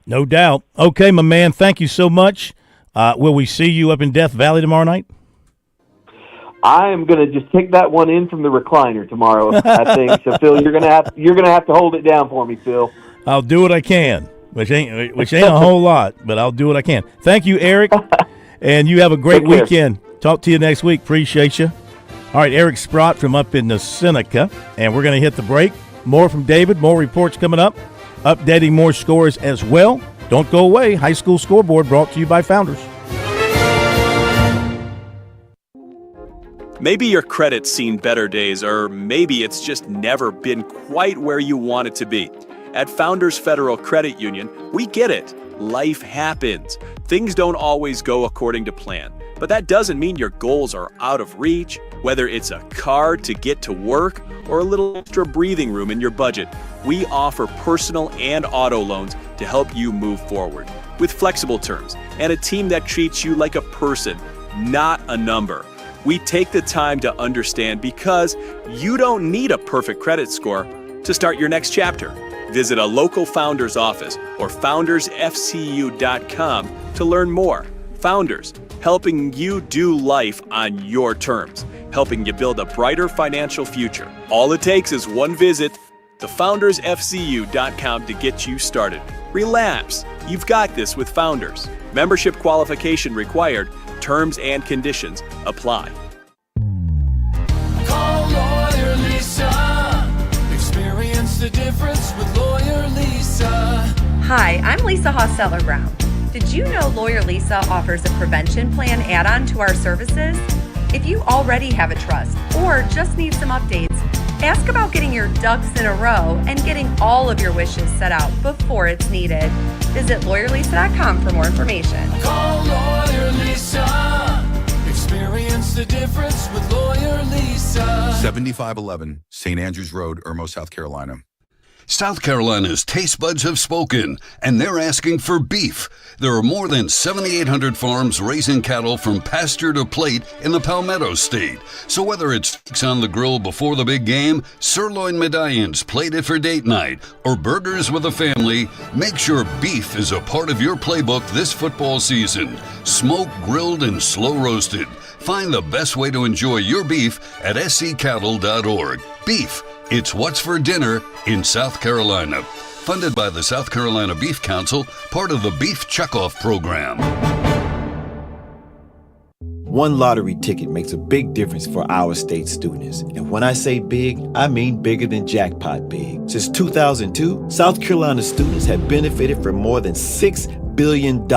No doubt. Okay, my man, thank you so much. Will we see you up in Death Valley tomorrow night? I am going to just take that one in from the recliner tomorrow, I think. So, Phil, you're going to have to hold it down for me, Phil. I'll do what I can, which ain't a whole lot, but I'll do what I can. Thank you, Eric, and you have a great weekend. Talk to you next week. Appreciate you. All right, Eric Sprott from up in the Seneca, and we're going to hit the break. More from David, more reports coming up, updating more scores as well. Don't go away. High School Scoreboard brought to you by Founders. Maybe your credit's seen better days, or maybe it's just never been quite where you want it to be. At Founders Federal Credit Union, we get it. life happens. Things don't always go according to plan, but that doesn't mean your goals are out of reach. Whether it's a car to get to work or a little extra breathing room in your budget, we offer personal and auto loans to help you move forward with flexible terms and a team that treats you like a person, not a number. We take the time to understand because you don't need a perfect credit score to start your next chapter. Visit a local Founders office or foundersfcu.com to learn more. Founders, helping you do life on your terms, helping you build a brighter financial future. All it takes is one visit to foundersfcu.com to get you started. Relax, you've got this with Founders. Membership qualification required. Terms and conditions apply. Call Lawyer Lisa. Experience the difference with Lawyer Lisa. Hi, I'm Lisa Hosseller Brown. Did you know Lawyer Lisa offers a prevention plan add-on to our services? If you already have a trust or just need some updates, ask about getting your ducks in a row and getting all of your wishes set out before it's needed. Visit lawyerlisa.com for more information. Call Lawyer Lisa. Experience the difference with Lawyer Lisa. 7511 St. Andrews Road, Irmo, South Carolina. South Carolina's taste buds have spoken, and they're asking for beef. There are more than 7,800 farms raising cattle from pasture to plate in the Palmetto State. So whether it's steaks on the grill before the big game, sirloin medallions plated for date night, or burgers with a family, make sure beef is a part of your playbook this football season. Smoked, grilled, and slow roasted. Find the best way to enjoy your beef at scattle.org. Beef. It's what's for dinner in South Carolina. Funded by the South Carolina Beef Council, part of the Beef Checkoff program. One lottery ticket makes a big difference for our state students. And when I say big, I mean bigger than jackpot big. Since 2002, South Carolina students have benefited from more than $6 billion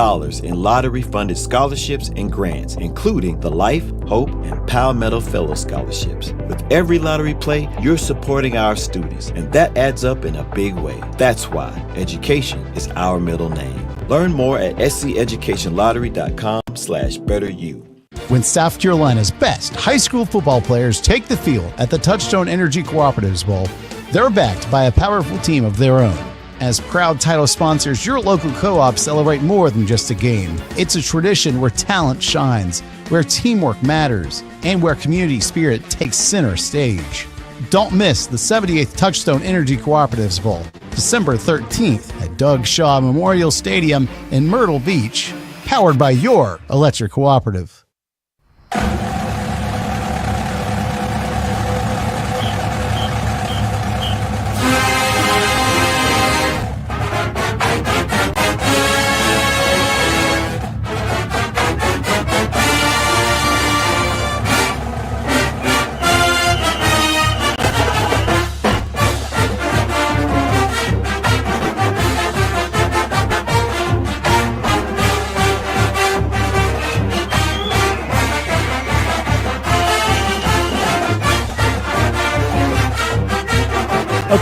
in lottery-funded scholarships and grants, including the Life, Hope, and Palmetto Fellow Scholarships. With every lottery play, you're supporting our students, and that adds up in a big way. That's why education is our middle name. Learn more at sceducationlottery.com/betteryou. When South Carolina's best high school football players take the field at the Touchstone Energy Cooperatives Bowl, they're backed by a powerful team of their own. As proud title sponsors, your local co-ops celebrate more than just a game. It's a tradition where talent shines, where teamwork matters, and where community spirit takes center stage. Don't miss the 78th Touchstone Energy Cooperatives Bowl, December 13th at Doug Shaw Memorial Stadium in Myrtle Beach, powered by your electric cooperative.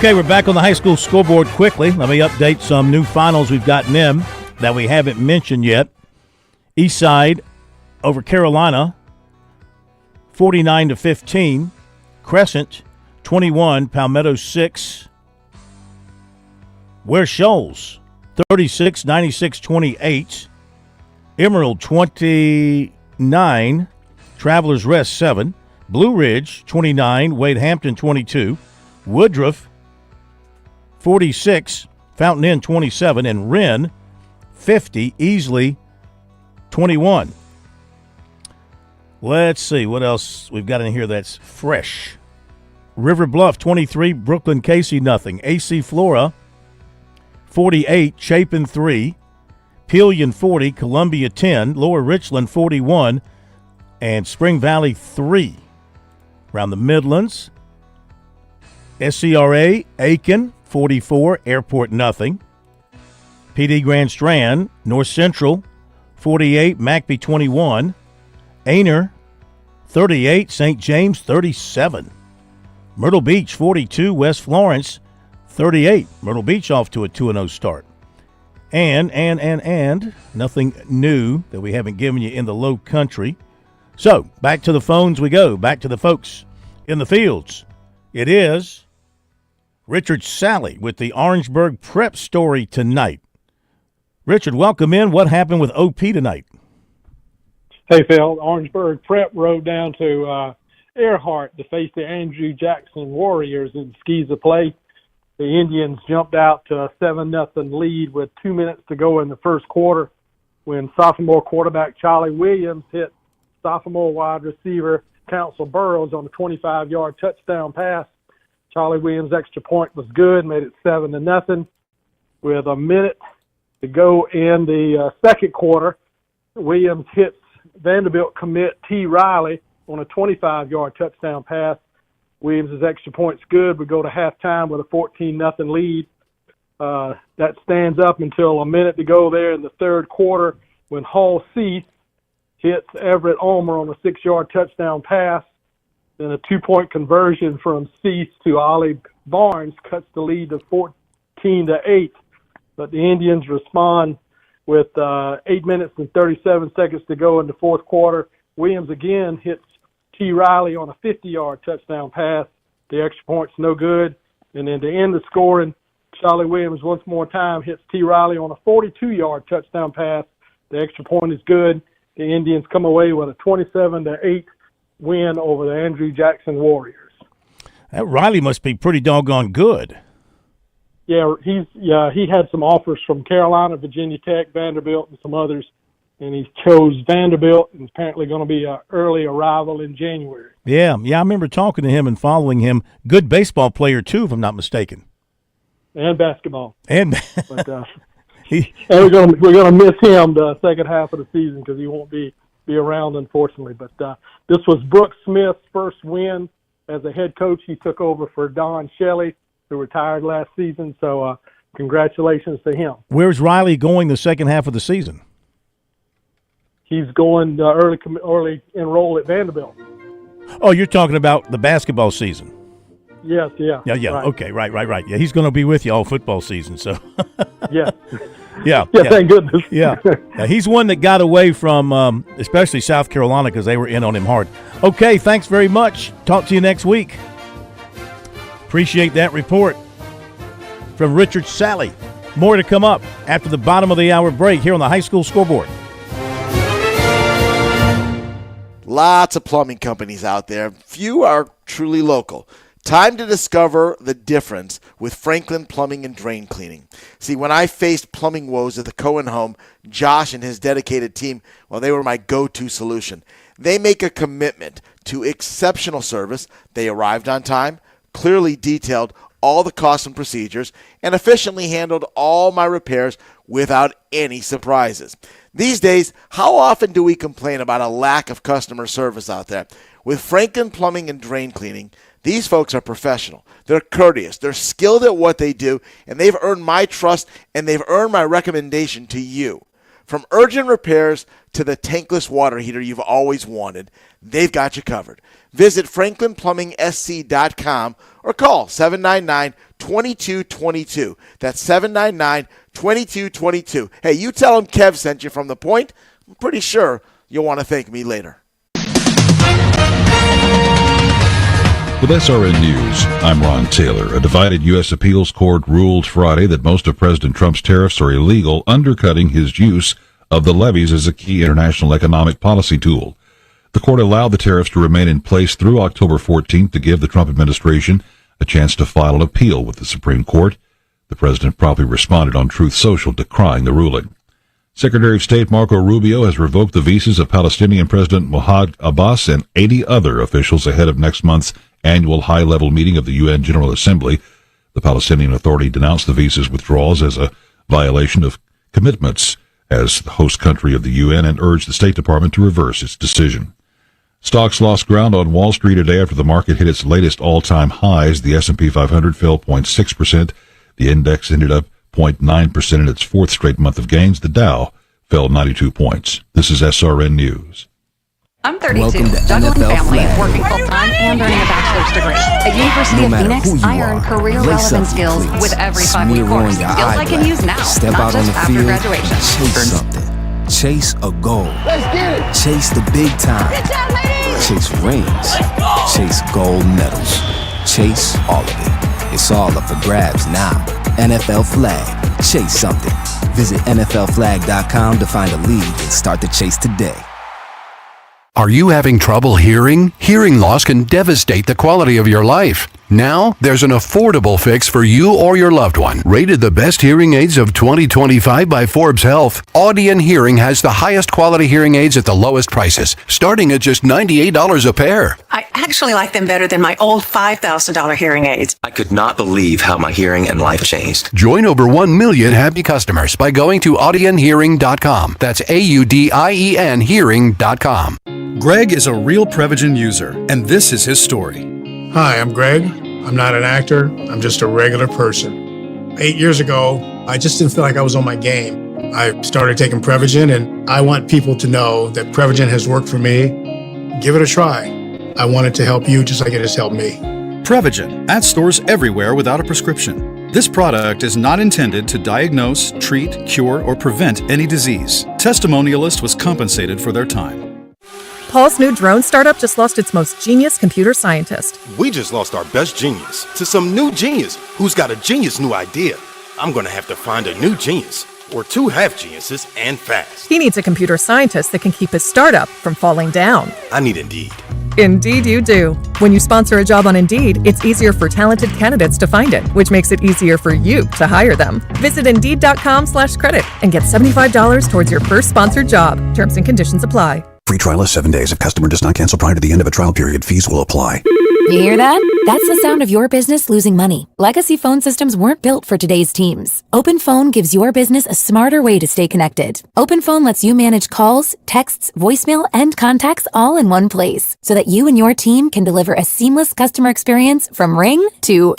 Okay, we're back on the high school scoreboard quickly. Let me update some new finals we've gotten in that we haven't mentioned yet. Eastside over Carolina, 49-15. Crescent, 21. Palmetto, 6. Ware Shoals, 36, 96, 28. Emerald, 29. Travelers Rest, 7. Blue Ridge, 29. Wade Hampton, 22. Woodruff, 46, Fountain Inn 27, and Wren 50, Easley 21. Let's see what else we've got in here that's fresh. River Bluff 23, Brooklyn Casey nothing. AC Flora 48, Chapin 3, Pelion 40, Columbia 10, Lower Richland 41, and Spring Valley 3. Around the Midlands, SCRA Aiken 44, Airport nothing. PD Grand Strand, North Central 48, McBee 21. Aner 38, St. James 37. Myrtle Beach 42, West Florence 38. Myrtle Beach off to a 2-0 start. And nothing new that we haven't given you in the low country. So, back to the phones we go. Back to the folks in the fields. It is Richard Sally with the Orangeburg Prep story tonight. Richard, welcome in. What happened with OP tonight? Hey, Phil. Orangeburg Prep rode down to Earhart to face the Andrew Jackson Warriors in Skeeza play. The Indians jumped out to a 7-0 lead with 2 minutes to go in the first quarter when sophomore quarterback Charlie Williams hit sophomore wide receiver Council Burrows on a 25-yard touchdown pass. Charlie Williams' extra point was good, made it 7-0. With a minute to go in the second quarter, Williams hits Vanderbilt commit T. Riley on a 25-yard touchdown pass. Williams' extra point's good. We go to halftime with a 14-0 lead. That stands up until a minute to go there in the third quarter when Hall Cease hits Everett Ulmer on a 6-yard touchdown pass. Then a 2-point conversion from Cease to Ollie Barnes cuts the lead to 14-8. But the Indians respond with 8 minutes and 37 seconds to go in the fourth quarter. Williams again hits T. Riley on a 50-yard touchdown pass. The extra point's no good. And then to end the scoring, Charlie Williams once more time hits T. Riley on a 42-yard touchdown pass. The extra point is good. The Indians come away with a 27-8 win over the Andrew Jackson Warriors. That Riley must be pretty doggone good. Yeah, he had some offers from Carolina, Virginia Tech, Vanderbilt, and some others, and he chose Vanderbilt, and apparently going to be an early arrival in January. Yeah, I remember talking to him and following him. Good baseball player, too, if I'm not mistaken. And basketball. But, and we're gonna miss him the second half of the season because he won't be around, unfortunately. But this was Brooks Smith's first win as a head coach. He took over for Don Shelley, who retired last season. So congratulations to him. Where's Riley going the second half of the season? He's going early enroll at Vanderbilt. Oh, you're talking about the basketball season. Yes, yeah. Yeah. Right. Okay, right. Yeah, he's going to be with you all football season. So. Yeah. Yeah. Thank goodness. Yeah. He's one that got away from, especially South Carolina, because they were in on him hard. Okay, thanks very much. Talk to you next week. Appreciate that report from Richard Sally. More to come up after the bottom of the hour break here on the High School Scoreboard. Lots of plumbing companies out there. Few are truly local. Time to discover the difference with Franklin Plumbing and Drain Cleaning. See, when I faced plumbing woes at the Cohen home, Josh and his dedicated team, well, they were my go-to solution. They make a commitment to exceptional service. They arrived on time, clearly detailed all the costs and procedures, and efficiently handled all my repairs without any surprises. These days, how often do we complain about a lack of customer service out there? With Franklin Plumbing and Drain Cleaning, these folks are professional. They're courteous. They're skilled at what they do, and they've earned my trust, and they've earned my recommendation to you. From urgent repairs to the tankless water heater you've always wanted, they've got you covered. Visit franklinplumbing.sc.com or call 799-2222. That's 799-2222. Hey, you tell them Kev sent you from The Point. I'm pretty sure you'll want to thank me later. With SRN News, I'm Ron Taylor. A divided U.S. appeals court ruled Friday that most of President Trump's tariffs are illegal, undercutting his use of the levies as a key international economic policy tool. The court allowed the tariffs to remain in place through October 14th to give the Trump administration a chance to file an appeal with the Supreme Court. The president promptly responded on Truth Social, decrying the ruling. Secretary of State Marco Rubio has revoked the visas of Palestinian President Mahmoud Abbas and 80 other officials ahead of next month's annual high-level meeting of the UN General Assembly. The Palestinian Authority denounced the visa's withdrawals as a violation of commitments as the host country of the UN and urged the State Department to reverse its decision. Stocks lost ground on Wall Street today after the market hit its latest all-time highs. The S&P 500 fell 0.6%. The index ended up 0.9% in its fourth straight month of gains. The Dow fell 92 points. This is SRN News. I'm 32, Welcome to juggling NFL family, Flag. working full-time, and earning a bachelor's degree. At University No of matter Phoenix, who you I earn are, career-relevant lace up skills your cleats, with every smear 5-week on course. your Skills I can eyebrow, use now, step not out on just the after field, graduation. chase something. Chase a goal. Let's get it. Chase the big time. Good job, ladies. Chase rings. Chase gold medals. Chase all of it. It's all up for grabs now. NFL Flag. Chase something. Visit NFLflag.com to find a league and start the chase today. Are you having trouble hearing? Hearing loss can devastate the quality of your life. Now, there's an affordable fix for you or your loved one. Rated the best hearing aids of 2025 by Forbes Health, Audion Hearing has the highest quality hearing aids at the lowest prices, starting at just $98 a pair. I actually like them better than my old $5,000 hearing aids. I could not believe how my hearing and life changed. Join over 1 million happy customers by going to audionhearing.com. That's AUDIEN hearing.com. Greg is a real Prevagen user, and this is his story. Hi, I'm Greg. I'm not an actor. I'm just a regular person. 8 years ago, I just didn't feel like I was on my game. I started taking Prevagen, and I want people to know that Prevagen has worked for me. Give it a try. I want it to help you just like it has helped me. Prevagen, at stores everywhere without a prescription. This product is not intended to diagnose, treat, cure, or prevent any disease. Testimonialist was compensated for their time. Paul's new drone startup just lost its most genius computer scientist. We just lost our best genius to some new genius who's got a genius new idea. I'm going to have to find a new genius, or two half geniuses, and fast. He needs a computer scientist that can keep his startup from falling down. I need Indeed. Indeed you do. When you sponsor a job on Indeed, it's easier for talented candidates to find it, which makes it easier for you to hire them. Visit Indeed.com/credit and get $75 towards your first sponsored job. Terms and conditions apply. Free trial is 7 days. If customer does not cancel prior to the end of a trial period, fees will apply. You hear that? That's the sound of your business losing money. Legacy phone systems weren't built for today's teams. Open Phone gives your business a smarter way to stay connected. Open Phone lets you manage calls, texts, voicemail, and contacts all in one place so that you and your team can deliver a seamless customer experience from ring to...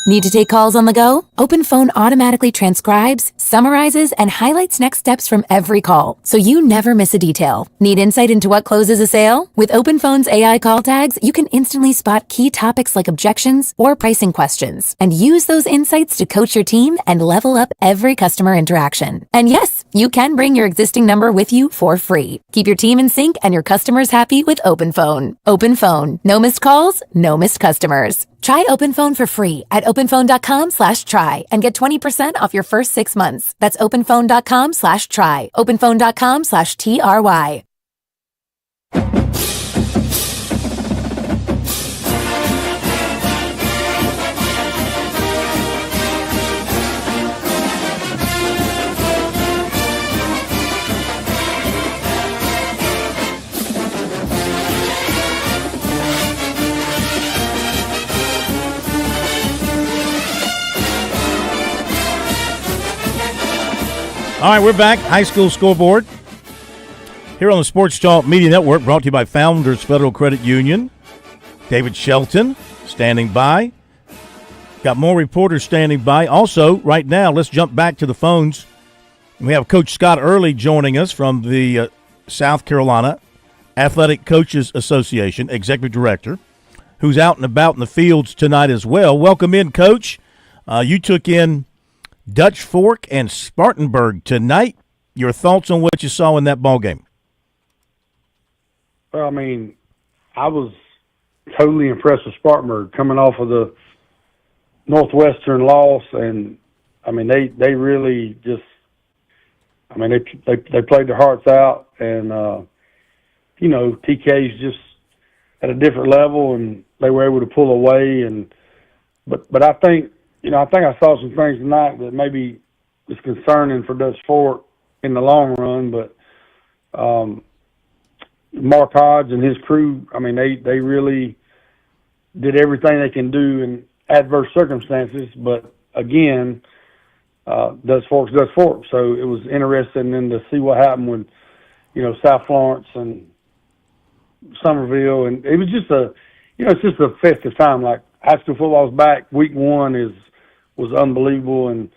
Need to take calls on the go? Open Phone automatically transcribes, summarizes, and highlights next steps from every call, so you never miss a detail. Need insight into what closes a sale? With Open Phone's AI call tags, you can instantly spot key topics like objections or pricing questions, and use those insights to coach your team and level up every customer interaction. And yes, you can bring your existing number with you for free. Keep your team in sync and your customers happy with Open Phone. Open Phone. No missed calls, no missed customers. Try Open Phone for free at openphone.com/try and get 20% off your first 6 months. That's openphone.com/try. openphone.com/TRY. All right, we're back. High School Scoreboard here on the Sports Talk Media Network, brought to you by Founders Federal Credit Union. David Shelton standing by. Got more reporters standing by. Also, right now, let's jump back to the phones. We have Coach Scott Early joining us from the South Carolina Athletic Coaches Association, Executive Director, who's out and about in the fields tonight as well. Welcome in, Coach. You took in Dutch Fork and Spartanburg tonight. Your thoughts on what you saw in that ball game? Well, I mean, I was totally impressed with Spartanburg coming off of the Northwestern loss, and I mean they really just, I mean they played their hearts out, and you know, TK's just at a different level, and they were able to pull away, and but I think. You know, I think I saw some things tonight that maybe is concerning for Dutch Fork in the long run, but Mark Hodge and his crew, I mean, they really did everything they can do in adverse circumstances, but again, Dutch Fork's Dutch Fork, so it was interesting then to see what happened with, you know, South Florence and Somerville, and it was just it's just a festive time. Like, high school football's back. Week 1 was unbelievable, and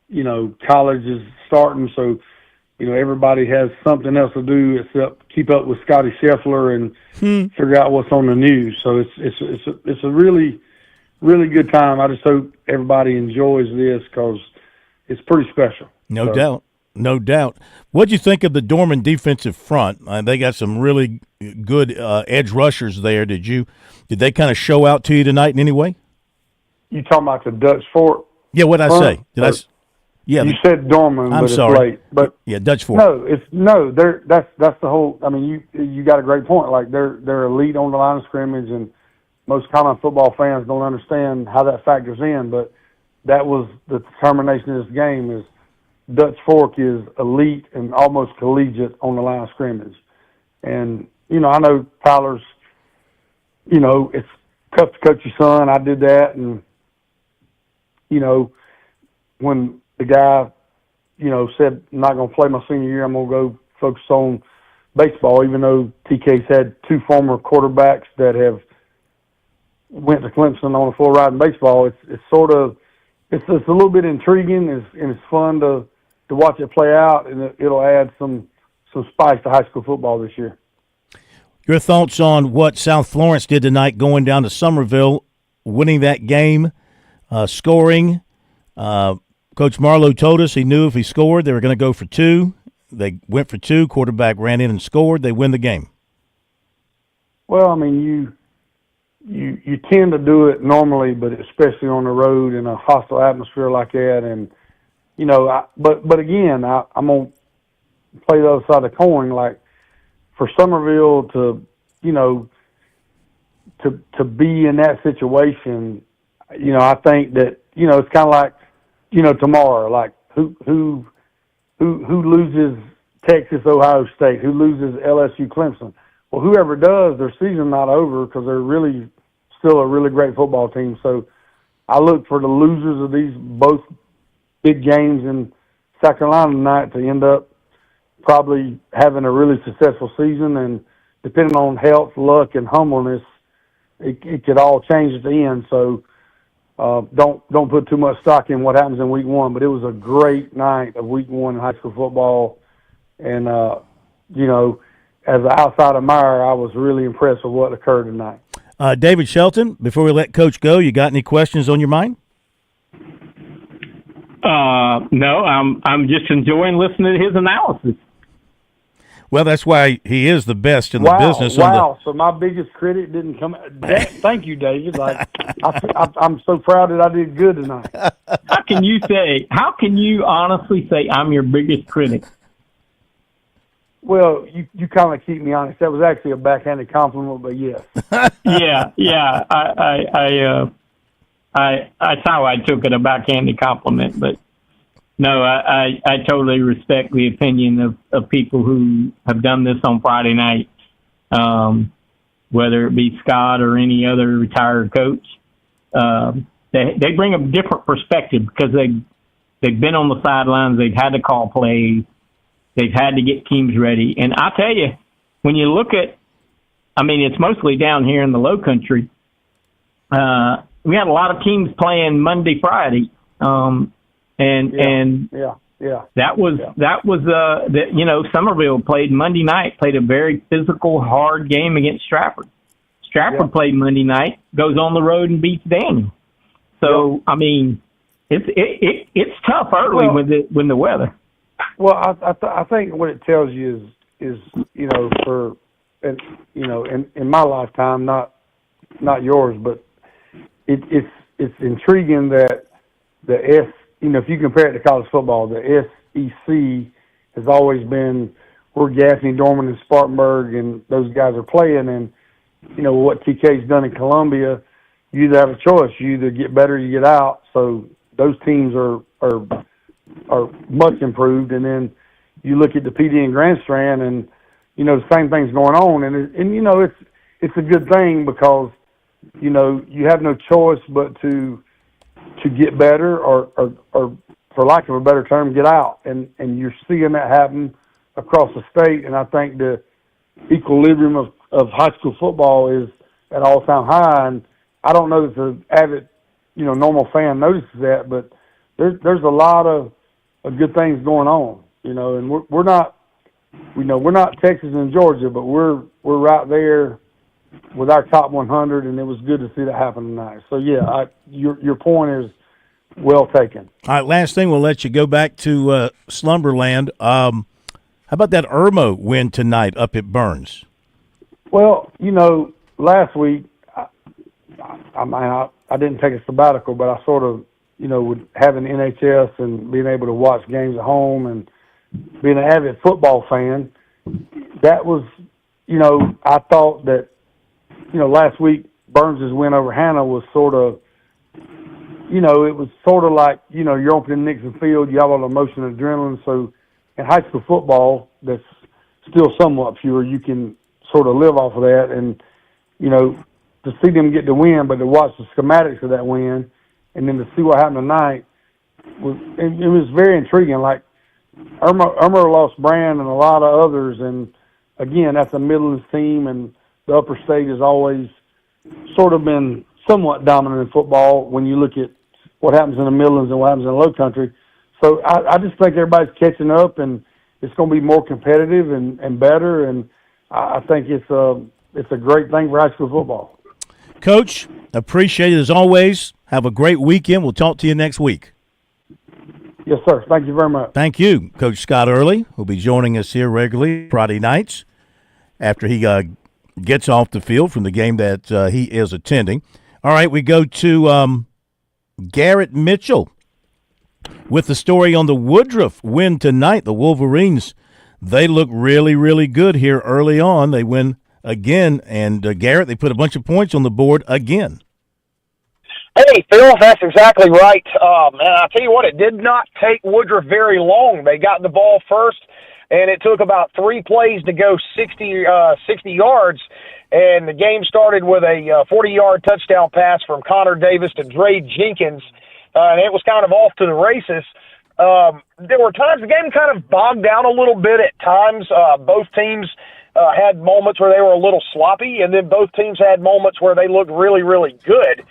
you know, college is starting, so everybody has something else to do except keep up with Scotty Scheffler and figure out what's on the news. So it's a really, really good time. I just hope everybody enjoys this because it's pretty special. No doubt. No doubt. What'd you think of the Dorman defensive front? They got some really good edge rushers there. Did they kind of show out to you tonight in any way? You talking about the Dutch Fort? Yeah, what'd I say? Yeah, you said Dorman, I'm but sorry. It's late. But yeah, Dutch Fort. That's the whole. I mean, you got a great point. Like they're elite on the line of scrimmage, and most common football fans don't understand how that factors in. But that was the determination of this game is Dutch Fork is elite and almost collegiate on the line of scrimmage. And, I know Tyler's, it's tough to coach your son. I did that. And, when the guy, said, I'm not going to play my senior year, I'm going to go focus on baseball, even though TK's had two former quarterbacks that have went to Clemson on a full ride in baseball, it's sort of, it's a little bit intriguing and it's fun to watch it play out, and it'll add some spice to high school football this year. Your thoughts on what South Florence did tonight going down to Summerville, winning that game, scoring. Coach Marlowe told us he knew if he scored, they were going to go for two. They went for two. Quarterback ran in and scored. They win the game. Well, I mean, you tend to do it normally, but especially on the road in a hostile atmosphere like that. And, but again, I'm going to play the other side of the coin. Like, for Somerville to be in that situation, I think that, it's kind of like, tomorrow, like who loses Texas, Ohio State, who loses LSU, Clemson. Well, whoever does, their season's not over because they're really still a really great football team. So I look for the losers of these both big games in South Carolina tonight to end up probably having a really successful season. And depending on health, luck, and humbleness, it could all change at the end. So don't put too much stock in what happens in week one. But it was a great night of week one in high school football. And, as an outside admirer, I was really impressed with what occurred tonight. David Shelton, before we let Coach go, you got any questions on your mind? No, I'm just enjoying listening to his analysis. Well, that's why he is the best in the business. Wow! So my biggest critic didn't come. Thank you, David. Like I'm so proud that I did good tonight. How can you honestly say I'm your biggest critic? Well, you kind of keep me honest. That was actually a backhanded compliment, but yes. Yeah. That's how I took it, a backhanded compliment. But no, I totally respect the opinion of people who have done this on Friday night, whether it be Scott or any other retired coach. They bring a different perspective because they've been on the sidelines. They've had to call plays. They've had to get teams ready. And I tell you, when you look at, it's mostly down here in the Low Country. We had a lot of teams playing Monday, Friday. That was Somerville played Monday night, played a very physical, hard game against Stratford. Stratford played Monday night, goes on the road and beats Daniel. So, it's tough early when the weather. Well, I think what it tells you is in my lifetime, not yours, but it's intriguing that if you compare it to college football, the SEC has always been where Gaffney, Dorman, and Spartanburg and those guys are playing, and what TK's done in Columbia, you either have a choice, you either get better or you get out. So those teams are much improved, and then you look at the PD and Grand Strand, and the same thing's going on, and it's a good thing because you have no choice but to get better or for lack of a better term, get out, and you're seeing that happen across the state, and I think the equilibrium of high school football is at all-time high, and I don't know that the avid normal fan notices that, but there's a lot of good things going on. and we're not, we're not Texas and Georgia, but we're right there with our top 100, and it was good to see that happen tonight. So yeah, your point is well taken. All right, last thing, we'll let you go back to Slumberland. How about that Irmo win tonight up at Burns? Well, last week I didn't take a sabbatical, but I sort of, with having NHS and being able to watch games at home and being an avid football fan, that was, I thought that, last week Burns' win over Hannah was sort of, it was sort of like, you're opening Nixon Field, you have all the emotion and adrenaline. So in high school football, that's still somewhat pure. You can sort of live off of that, and, to see them get the win, but to watch the schematics of that win, and then to see what happened tonight, it was very intriguing. Like, Irma lost Brand and a lot of others, and again, that's a Midlands team, and the upper state has always sort of been somewhat dominant in football when you look at what happens in the Midlands and what happens in the Low Country. So I just think everybody's catching up, and it's going to be more competitive and better, and I think it's a great thing for high school football. Coach, appreciate it as always. Have a great weekend. We'll talk to you next week. Yes, sir. Thank you very much. Thank you, Coach Scott Early, who'll be joining us here regularly Friday nights after he gets off the field from the game that he is attending. All right, we go to Garrett Mitchell with the story on the Woodruff win tonight. The Wolverines, they look really, really good here early on. They win again, and Garrett, they put a bunch of points on the board again. Hey, Phil, that's exactly right. And I'll tell you what, it did not take Woodruff very long. They got the ball first, and it took about 3 plays to go 60 yards, and the game started with a 40-yard touchdown pass from Connor Davis to Dre Jenkins, and it was kind of off to the races. There were times the game kind of bogged down a little bit at times. Both teams had moments where they were a little sloppy, and then both teams had moments where they looked really, really good.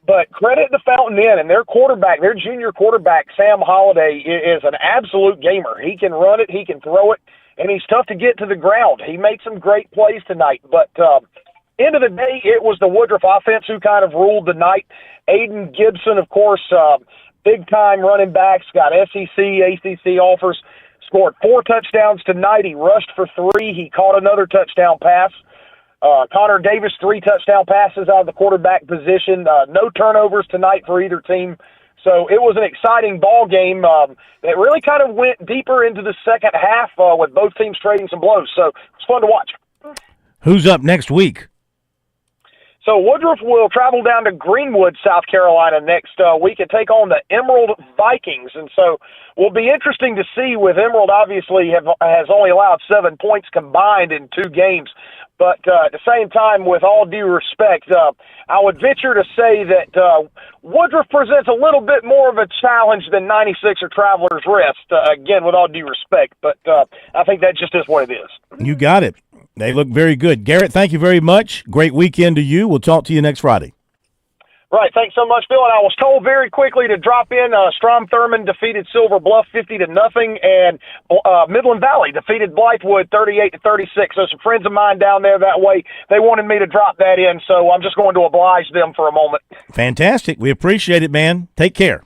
But credit the Fountain Inn and their quarterback, their junior quarterback, Sam Holliday, is an absolute gamer. He can run it, he can throw it, and he's tough to get to the ground. He made some great plays tonight. But end of the day, it was the Woodruff offense who kind of ruled the night. Aiden Gibson, of course, big-time running backs, got SEC, ACC offers, scored 4 touchdowns tonight. He rushed for 3. He caught another touchdown pass. Connor Davis, 3 touchdown passes out of the quarterback position. No turnovers tonight for either team. So it was an exciting ball game that really kind of went deeper into the second half with both teams trading some blows. So it was fun to watch. Who's up next week? So Woodruff will travel down to Greenwood, South Carolina next week and take on the Emerald Vikings. And so will be interesting to see with Emerald obviously has only allowed 7 points combined in 2 games. But at the same time, with all due respect, I would venture to say that Woodruff presents a little bit more of a challenge than 96 or Travelers Rest, again, with all due respect. But I think that just is what it is. You got it. They look very good. Garrett, thank you very much. Great weekend to you. We'll talk to you next Friday. Right. Thanks so much, Phil. And I was told very quickly to drop in. Strom Thurmond defeated Silver Bluff 50-0, and Midland Valley defeated Blythewood 38-36. So some friends of mine down there that way, they wanted me to drop that in. So I'm just going to oblige them for a moment. Fantastic. We appreciate it, man. Take care.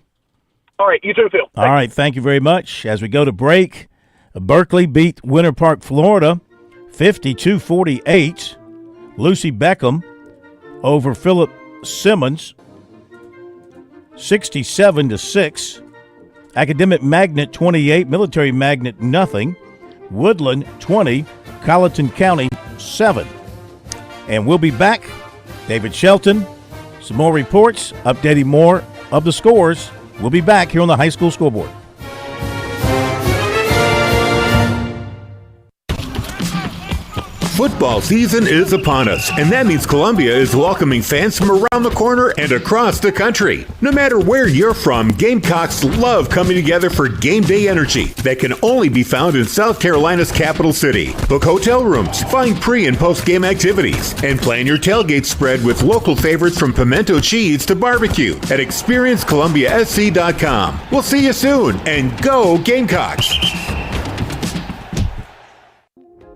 All right. You too, Phil. All right. Thank you very much. As we go to break, Berkeley beat Winter Park, Florida, 52-48. Lucy Beckham over Philip Simmons, 67-6. Academic Magnet 28, Military Magnet nothing. Woodland 20, Colleton County 7. And we'll be back. David Shelton, some more reports, updating more of the scores. We'll be back here on the High School Scoreboard. Football season is upon us, and that means Columbia is welcoming fans from around the corner and across the country. No matter where you're from, Gamecocks love coming together for game day energy that can only be found in South Carolina's capital city. Book hotel rooms, find pre- and post-game activities, and plan your tailgate spread with local favorites from pimento cheese to barbecue at ExperienceColumbiaSC.com. We'll see you soon, and go Gamecocks!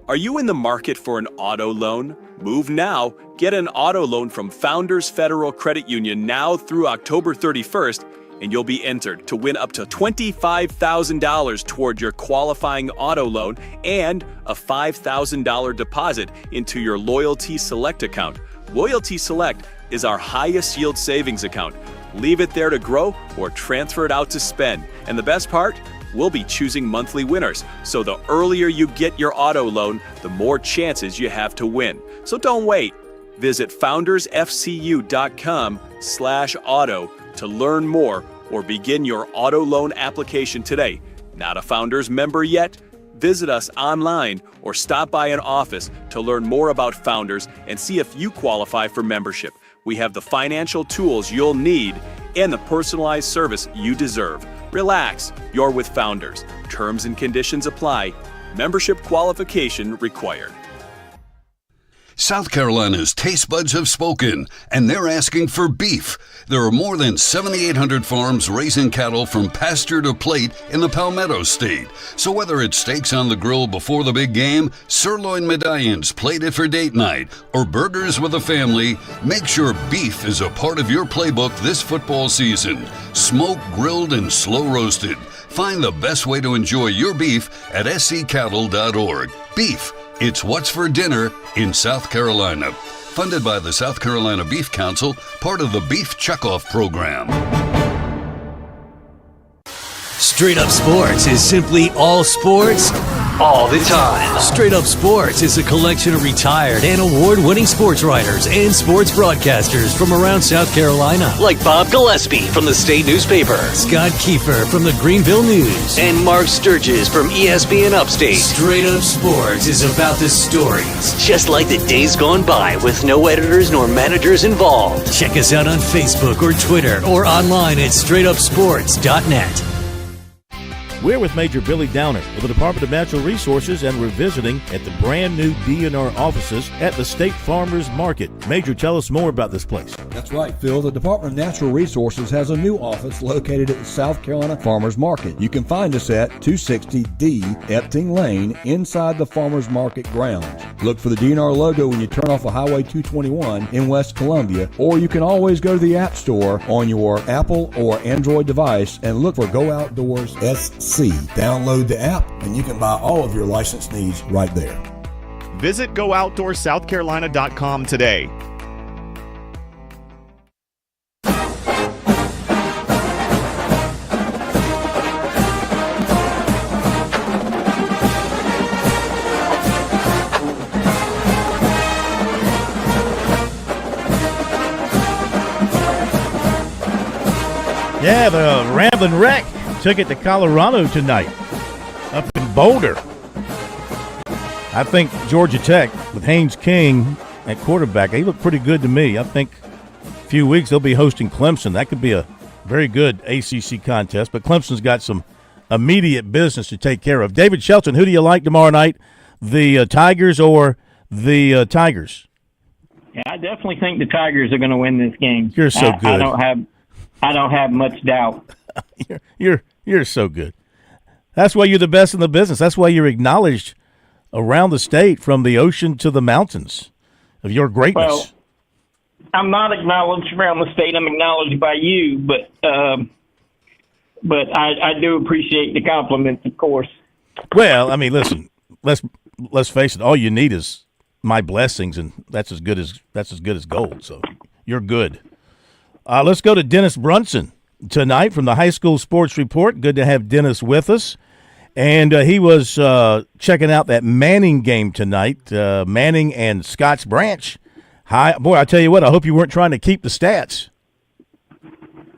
Are you in the market for an auto loan? Move now. Get an auto loan from Founders Federal Credit Union now through October 31st, and you'll be entered to win up to $25,000 toward your qualifying auto loan and a $5,000 deposit into your Loyalty Select account. Loyalty Select is our highest yield savings account. Leave it there to grow or transfer it out to spend. And the best part? We'll be choosing monthly winners. So the earlier you get your auto loan, the more chances you have to win. So don't wait. Visit foundersfcu.com/auto to learn more or begin your auto loan application today. Not a Founders member yet? Visit us online or stop by an office to learn more about Founders and see if you qualify for membership. We have the financial tools you'll need and the personalized service you deserve. Relax, you're with Founders. Terms and conditions apply. Membership qualification required. South Carolina's taste buds have spoken, and they're asking for beef. There are more than 7,800 farms raising cattle from pasture to plate in the Palmetto State. So whether it's steaks on the grill before the big game, sirloin medallions plated for date night, or burgers with the family, make sure beef is a part of your playbook this football season. Smoked, grilled, and slow roasted. Find the best way to enjoy your beef at scattle.org. Beef. It's what's for dinner in South Carolina. Funded by the South Carolina Beef Council, part of the Beef Checkoff program. Straight Up Sports is simply all sports, all the time. Straight Up Sports is a collection of retired and award-winning sports writers and sports broadcasters from around South Carolina. Like Bob Gillespie from the State Newspaper, Scott Kiefer from the Greenville News, and Mark Sturgis from ESPN Upstate. Straight Up Sports is about the stories, just like the days gone by with no editors nor managers involved. Check us out on Facebook or Twitter or online at straightupsports.net. We're with Major Billy Downer of the Department of Natural Resources, and we're visiting at the brand new DNR offices at the State Farmers Market. Major, tell us more about this place. That's right, Phil. The Department of Natural Resources has a new office located at the South Carolina Farmers Market. You can find us at 260D Epting Lane inside the Farmers Market grounds. Look for the DNR logo when you turn off of Highway 221 in West Columbia, or you can always go to the App Store on your Apple or Android device and look for Go Outdoors SC. Download the app and you can buy all of your license needs right there. Visit GoOutdoorsSouthCarolina.com today. Yeah, the Ramblin' Wreck took it to Colorado tonight, up in Boulder. I think Georgia Tech, with Haynes King at quarterback, he looked pretty good to me. I think a few weeks they'll be hosting Clemson. That could be a very good ACC contest, but Clemson's got some immediate business to take care of. David Shelton, who do you like tomorrow night, the Tigers or the Tigers? Yeah, I definitely think the Tigers are going to win this game. You're so good. I don't have much doubt. You're so good. That's why you're the best in the business. That's why you're acknowledged around the state, from the ocean to the mountains, of your greatness. Well, I'm not acknowledged around the state. I'm acknowledged by you, but I do appreciate the compliments, of course. Well, I mean, listen, let's face it. All you need is my blessings, and that's as good as gold. So you're good. Let's go to Dennis Brunson tonight from the High School Sports Report. Good to have Dennis with us. And he was checking out that Manning game tonight, Manning and Scotts Branch. Boy, I tell you what, I hope you weren't trying to keep the stats.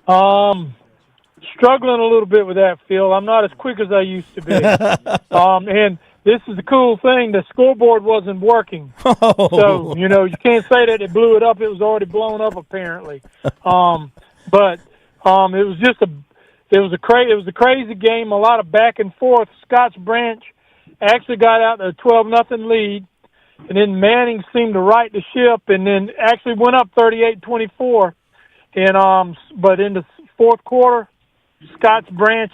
Struggling a little bit with that, Phil. I'm not as quick as I used to be. And this is the cool thing, the scoreboard wasn't working. Oh. So, you can't say that it blew it up. It was already blown up, apparently. But it was just it was a crazy game, a lot of back and forth. Scotts Branch actually got out a 12-0 lead, and then Manning seemed to right the ship, and then actually went up 38-24. And but in the fourth quarter, Scotts Branch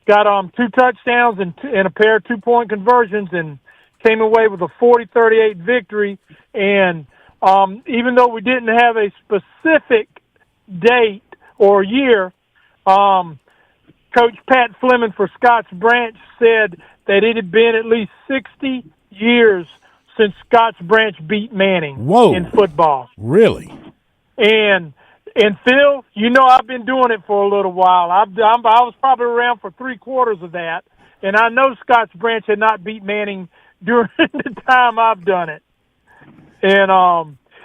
got 2 touchdowns and a pair of 2-point conversions, and came away with a 40-38 victory. And even though we didn't have a specific date or year, Coach Pat Fleming for Scotts Branch said that it had been at least 60 years since Scotts Branch beat Manning in football. Really? And Phil, you know I've been doing it for a little while. I was probably around for 3/4 of that, and I know Scotts Branch had not beat Manning during the time I've done it. And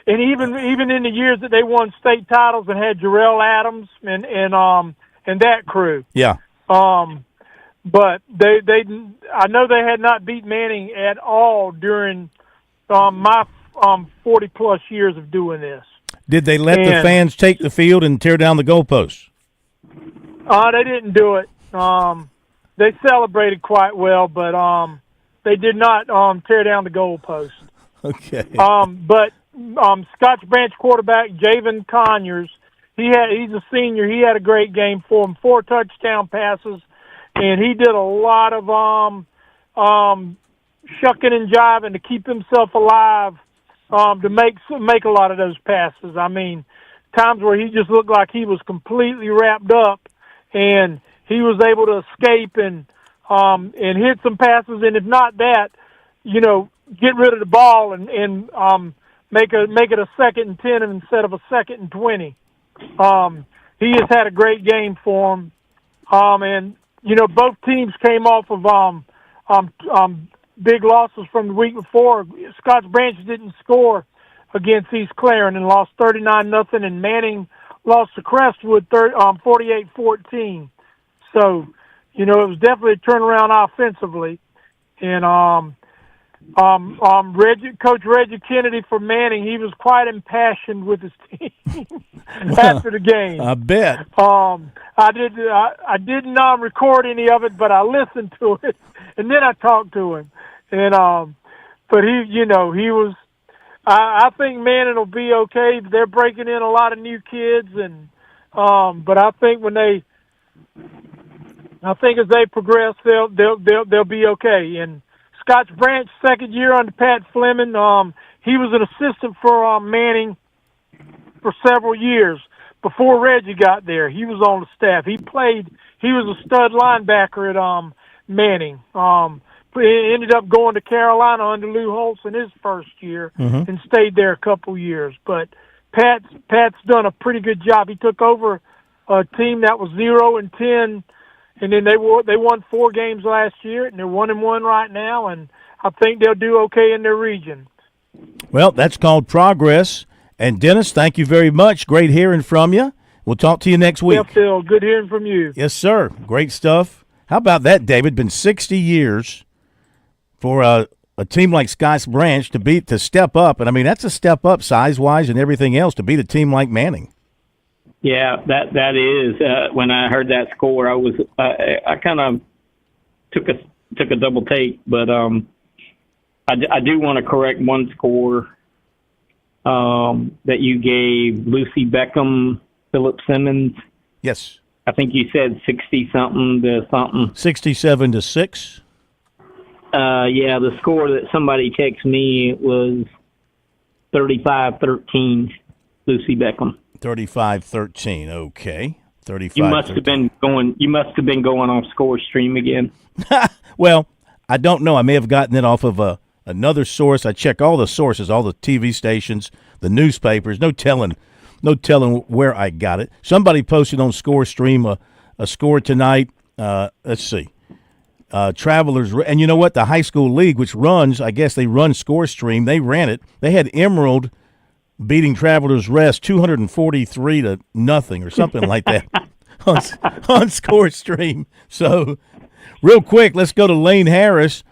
even in the years that they won state titles and had Jarrell Adams and that crew. Yeah. But I know they had not beat Manning at all during my 40+ years of doing this. Did they let the fans take the field and tear down the goalposts? They didn't do it. They celebrated quite well, but they did not tear down the goalpost. Okay. But Scotts Branch quarterback Javen Conyers, he's a senior. He had a great game for him, 4 touchdown passes, and he did a lot of shucking and jiving to keep himself alive to make a lot of those passes. I mean, times where he just looked like he was completely wrapped up, and he was able to escape and hit some passes, and if not that, get rid of the ball and make it a 2nd and 10 instead of a 2nd and 20. He has had a great game for him, and both teams came off of big losses from the week before. Scotts Branch didn't score against East Clarin and lost 39-0, and Manning lost to Crestwood 48-14. So, it was definitely a turnaround offensively. And Coach Reggie Kennedy for Manning, he was quite impassioned with his team after the game. I bet. I didn't record any of it, but I listened to it, and then I talked to him. And but he was. I think Manning will be okay. They're breaking in a lot of new kids, and but I think as they progress, they'll be okay. And Scotts Branch, 2nd year under Pat Fleming, he was an assistant for Manning for several years before Reggie got there. He was on the staff. He was a stud linebacker at Manning. He ended up going to Carolina under Lou Holtz in his first year and stayed there a couple years. But Pat's done a pretty good job. He took over a team that was 0-10, and then they won 4 games last year, and they're 1-1 right now, and I think they'll do okay in their region. Well, that's called progress. And Dennis, thank you very much. Great hearing from you. We'll talk to you next week. Yeah, Phil, good hearing from you. Yes, sir. Great stuff. How about that, David? Been 60 years for a team like Scotts Branch to step up, and I mean that's a step up size-wise and everything else to beat a team like Manning. Yeah, that is. When I heard that score, I kind of took a double take, but I do want to correct one score that you gave Lucy Beckham, Philip Simmons. Yes, I think you said 60-something to something. 67-6. Yeah, the score that somebody texted me was 35-13, Lucy Beckham. 35-13. Okay. 35. You must have been going off Score Stream again. Well, I don't know. I may have gotten it off of another source. I check all the sources, all the TV stations, the newspapers. No telling where I got it. Somebody posted on Score Stream a score tonight. Let's see. Travelers, and you know what? The high school league, which runs, I guess they run Score Stream. They ran it. They had Emerald beating Travelers Rest 243-0 or something like that on Score Stream. So, real quick, let's go to Lane Harris.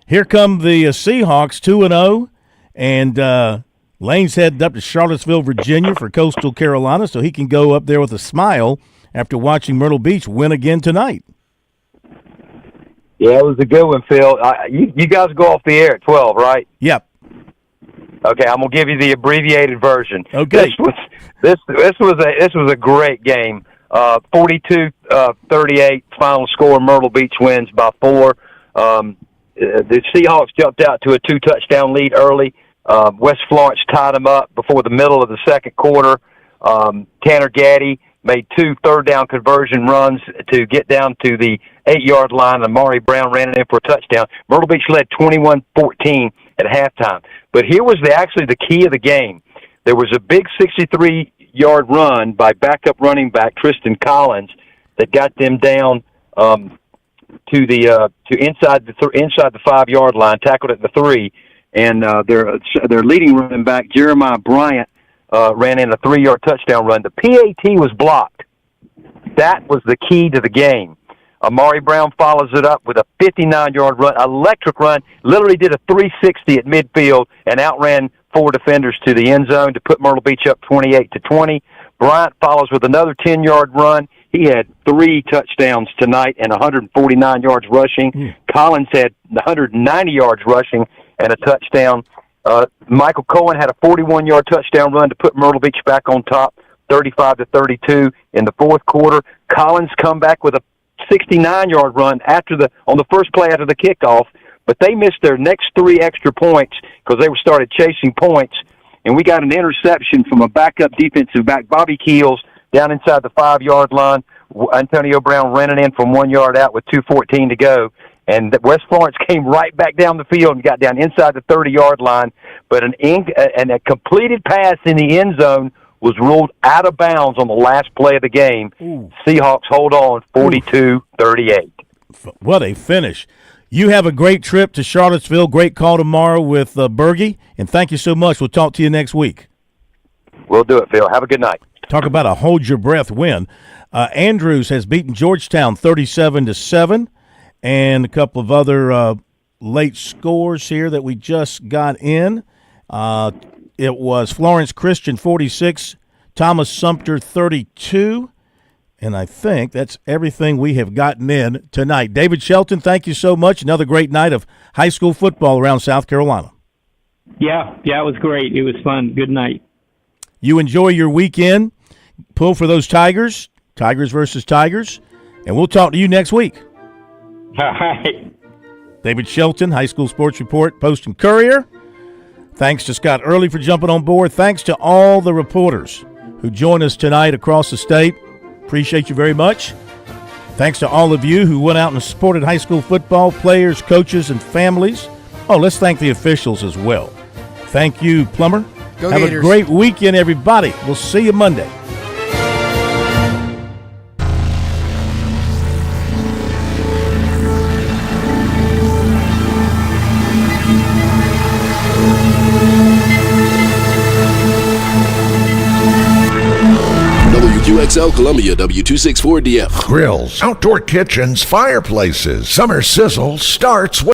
Here come the Seahawks, 2-0, and Lane's headed up to Charlottesville, Virginia for Coastal Carolina, so he can go up there with a smile after watching Myrtle Beach win again tonight. Yeah, it was a good one, Phil. You guys go off the air at 12, right? Yep. Okay, I'm gonna give you the abbreviated version. Okay. This was a great game. 42-38 final score. Myrtle Beach wins by 4. the Seahawks jumped out to a 2-touchdown lead early. West Florence tied them up before the middle of the second quarter. Tanner Gaddy made 2 third-down conversion runs to get down to the 8-yard line. Amari Brown ran it in for a touchdown. Myrtle Beach led 21-14 at halftime. But here was actually the key of the game. There was a big 63-yard run by backup running back Tristan Collins that got them down to inside the 5-yard line, tackled at the 3, and their leading running back Jeremiah Bryant ran in a 3-yard touchdown run. The PAT was blocked. That was the key to the game. Amari Brown follows it up with a 59-yard run, electric run, literally did a 360 at midfield and outran 4 defenders to the end zone to put Myrtle Beach up 28-20. Bryant follows with another 10-yard run. He had 3 touchdowns tonight and 149 yards rushing. Collins had 190 yards rushing and a touchdown. Michael Cohen had a 41-yard touchdown run to put Myrtle Beach back on top, 35-32 in the fourth quarter. Collins come back with a 69-yard run on the first play after the kickoff, but they missed their next 3 extra points because they started chasing points, and we got an interception from a backup defensive back, Bobby Keels, down inside the 5-yard line. Antonio Brown ran it in from 1 yard out with 2:14 to go, and West Florence came right back down the field and got down inside the 30-yard line, but a completed pass in the end zone was ruled out of bounds on the last play of the game. Seahawks hold on 42-38. What a finish. You have a great trip to Charlottesville. Great call tomorrow with Bergie, and thank you so much. We'll talk to you next week. We'll do it, Phil. Have a good night. Talk about a hold-your-breath win. Andrews has beaten Georgetown 37-7, and a couple of other late scores here that we just got in. It was Florence Christian 46, Thomas Sumter 32, and I think that's everything we have gotten in tonight. David Shelton, thank you so much. Another great night of high school football around South Carolina. Yeah, it was great. It was fun. Good night. You enjoy your weekend. Pull for those Tigers versus Tigers, and we'll talk to you next week. All right. David Shelton, High School Sports Report, Post and Courier. Thanks to Scott Early for jumping on board. Thanks to all the reporters who joined us tonight across the state. Appreciate you very much. Thanks to all of you who went out and supported high school football, players, coaches, and families. Oh, let's thank the officials as well. Thank you, Plummer. Go Have Gators. a great weekend, everybody. We'll see you Monday. WQXL Columbia, W264DF. Grills, outdoor kitchens, fireplaces. Summer sizzle starts with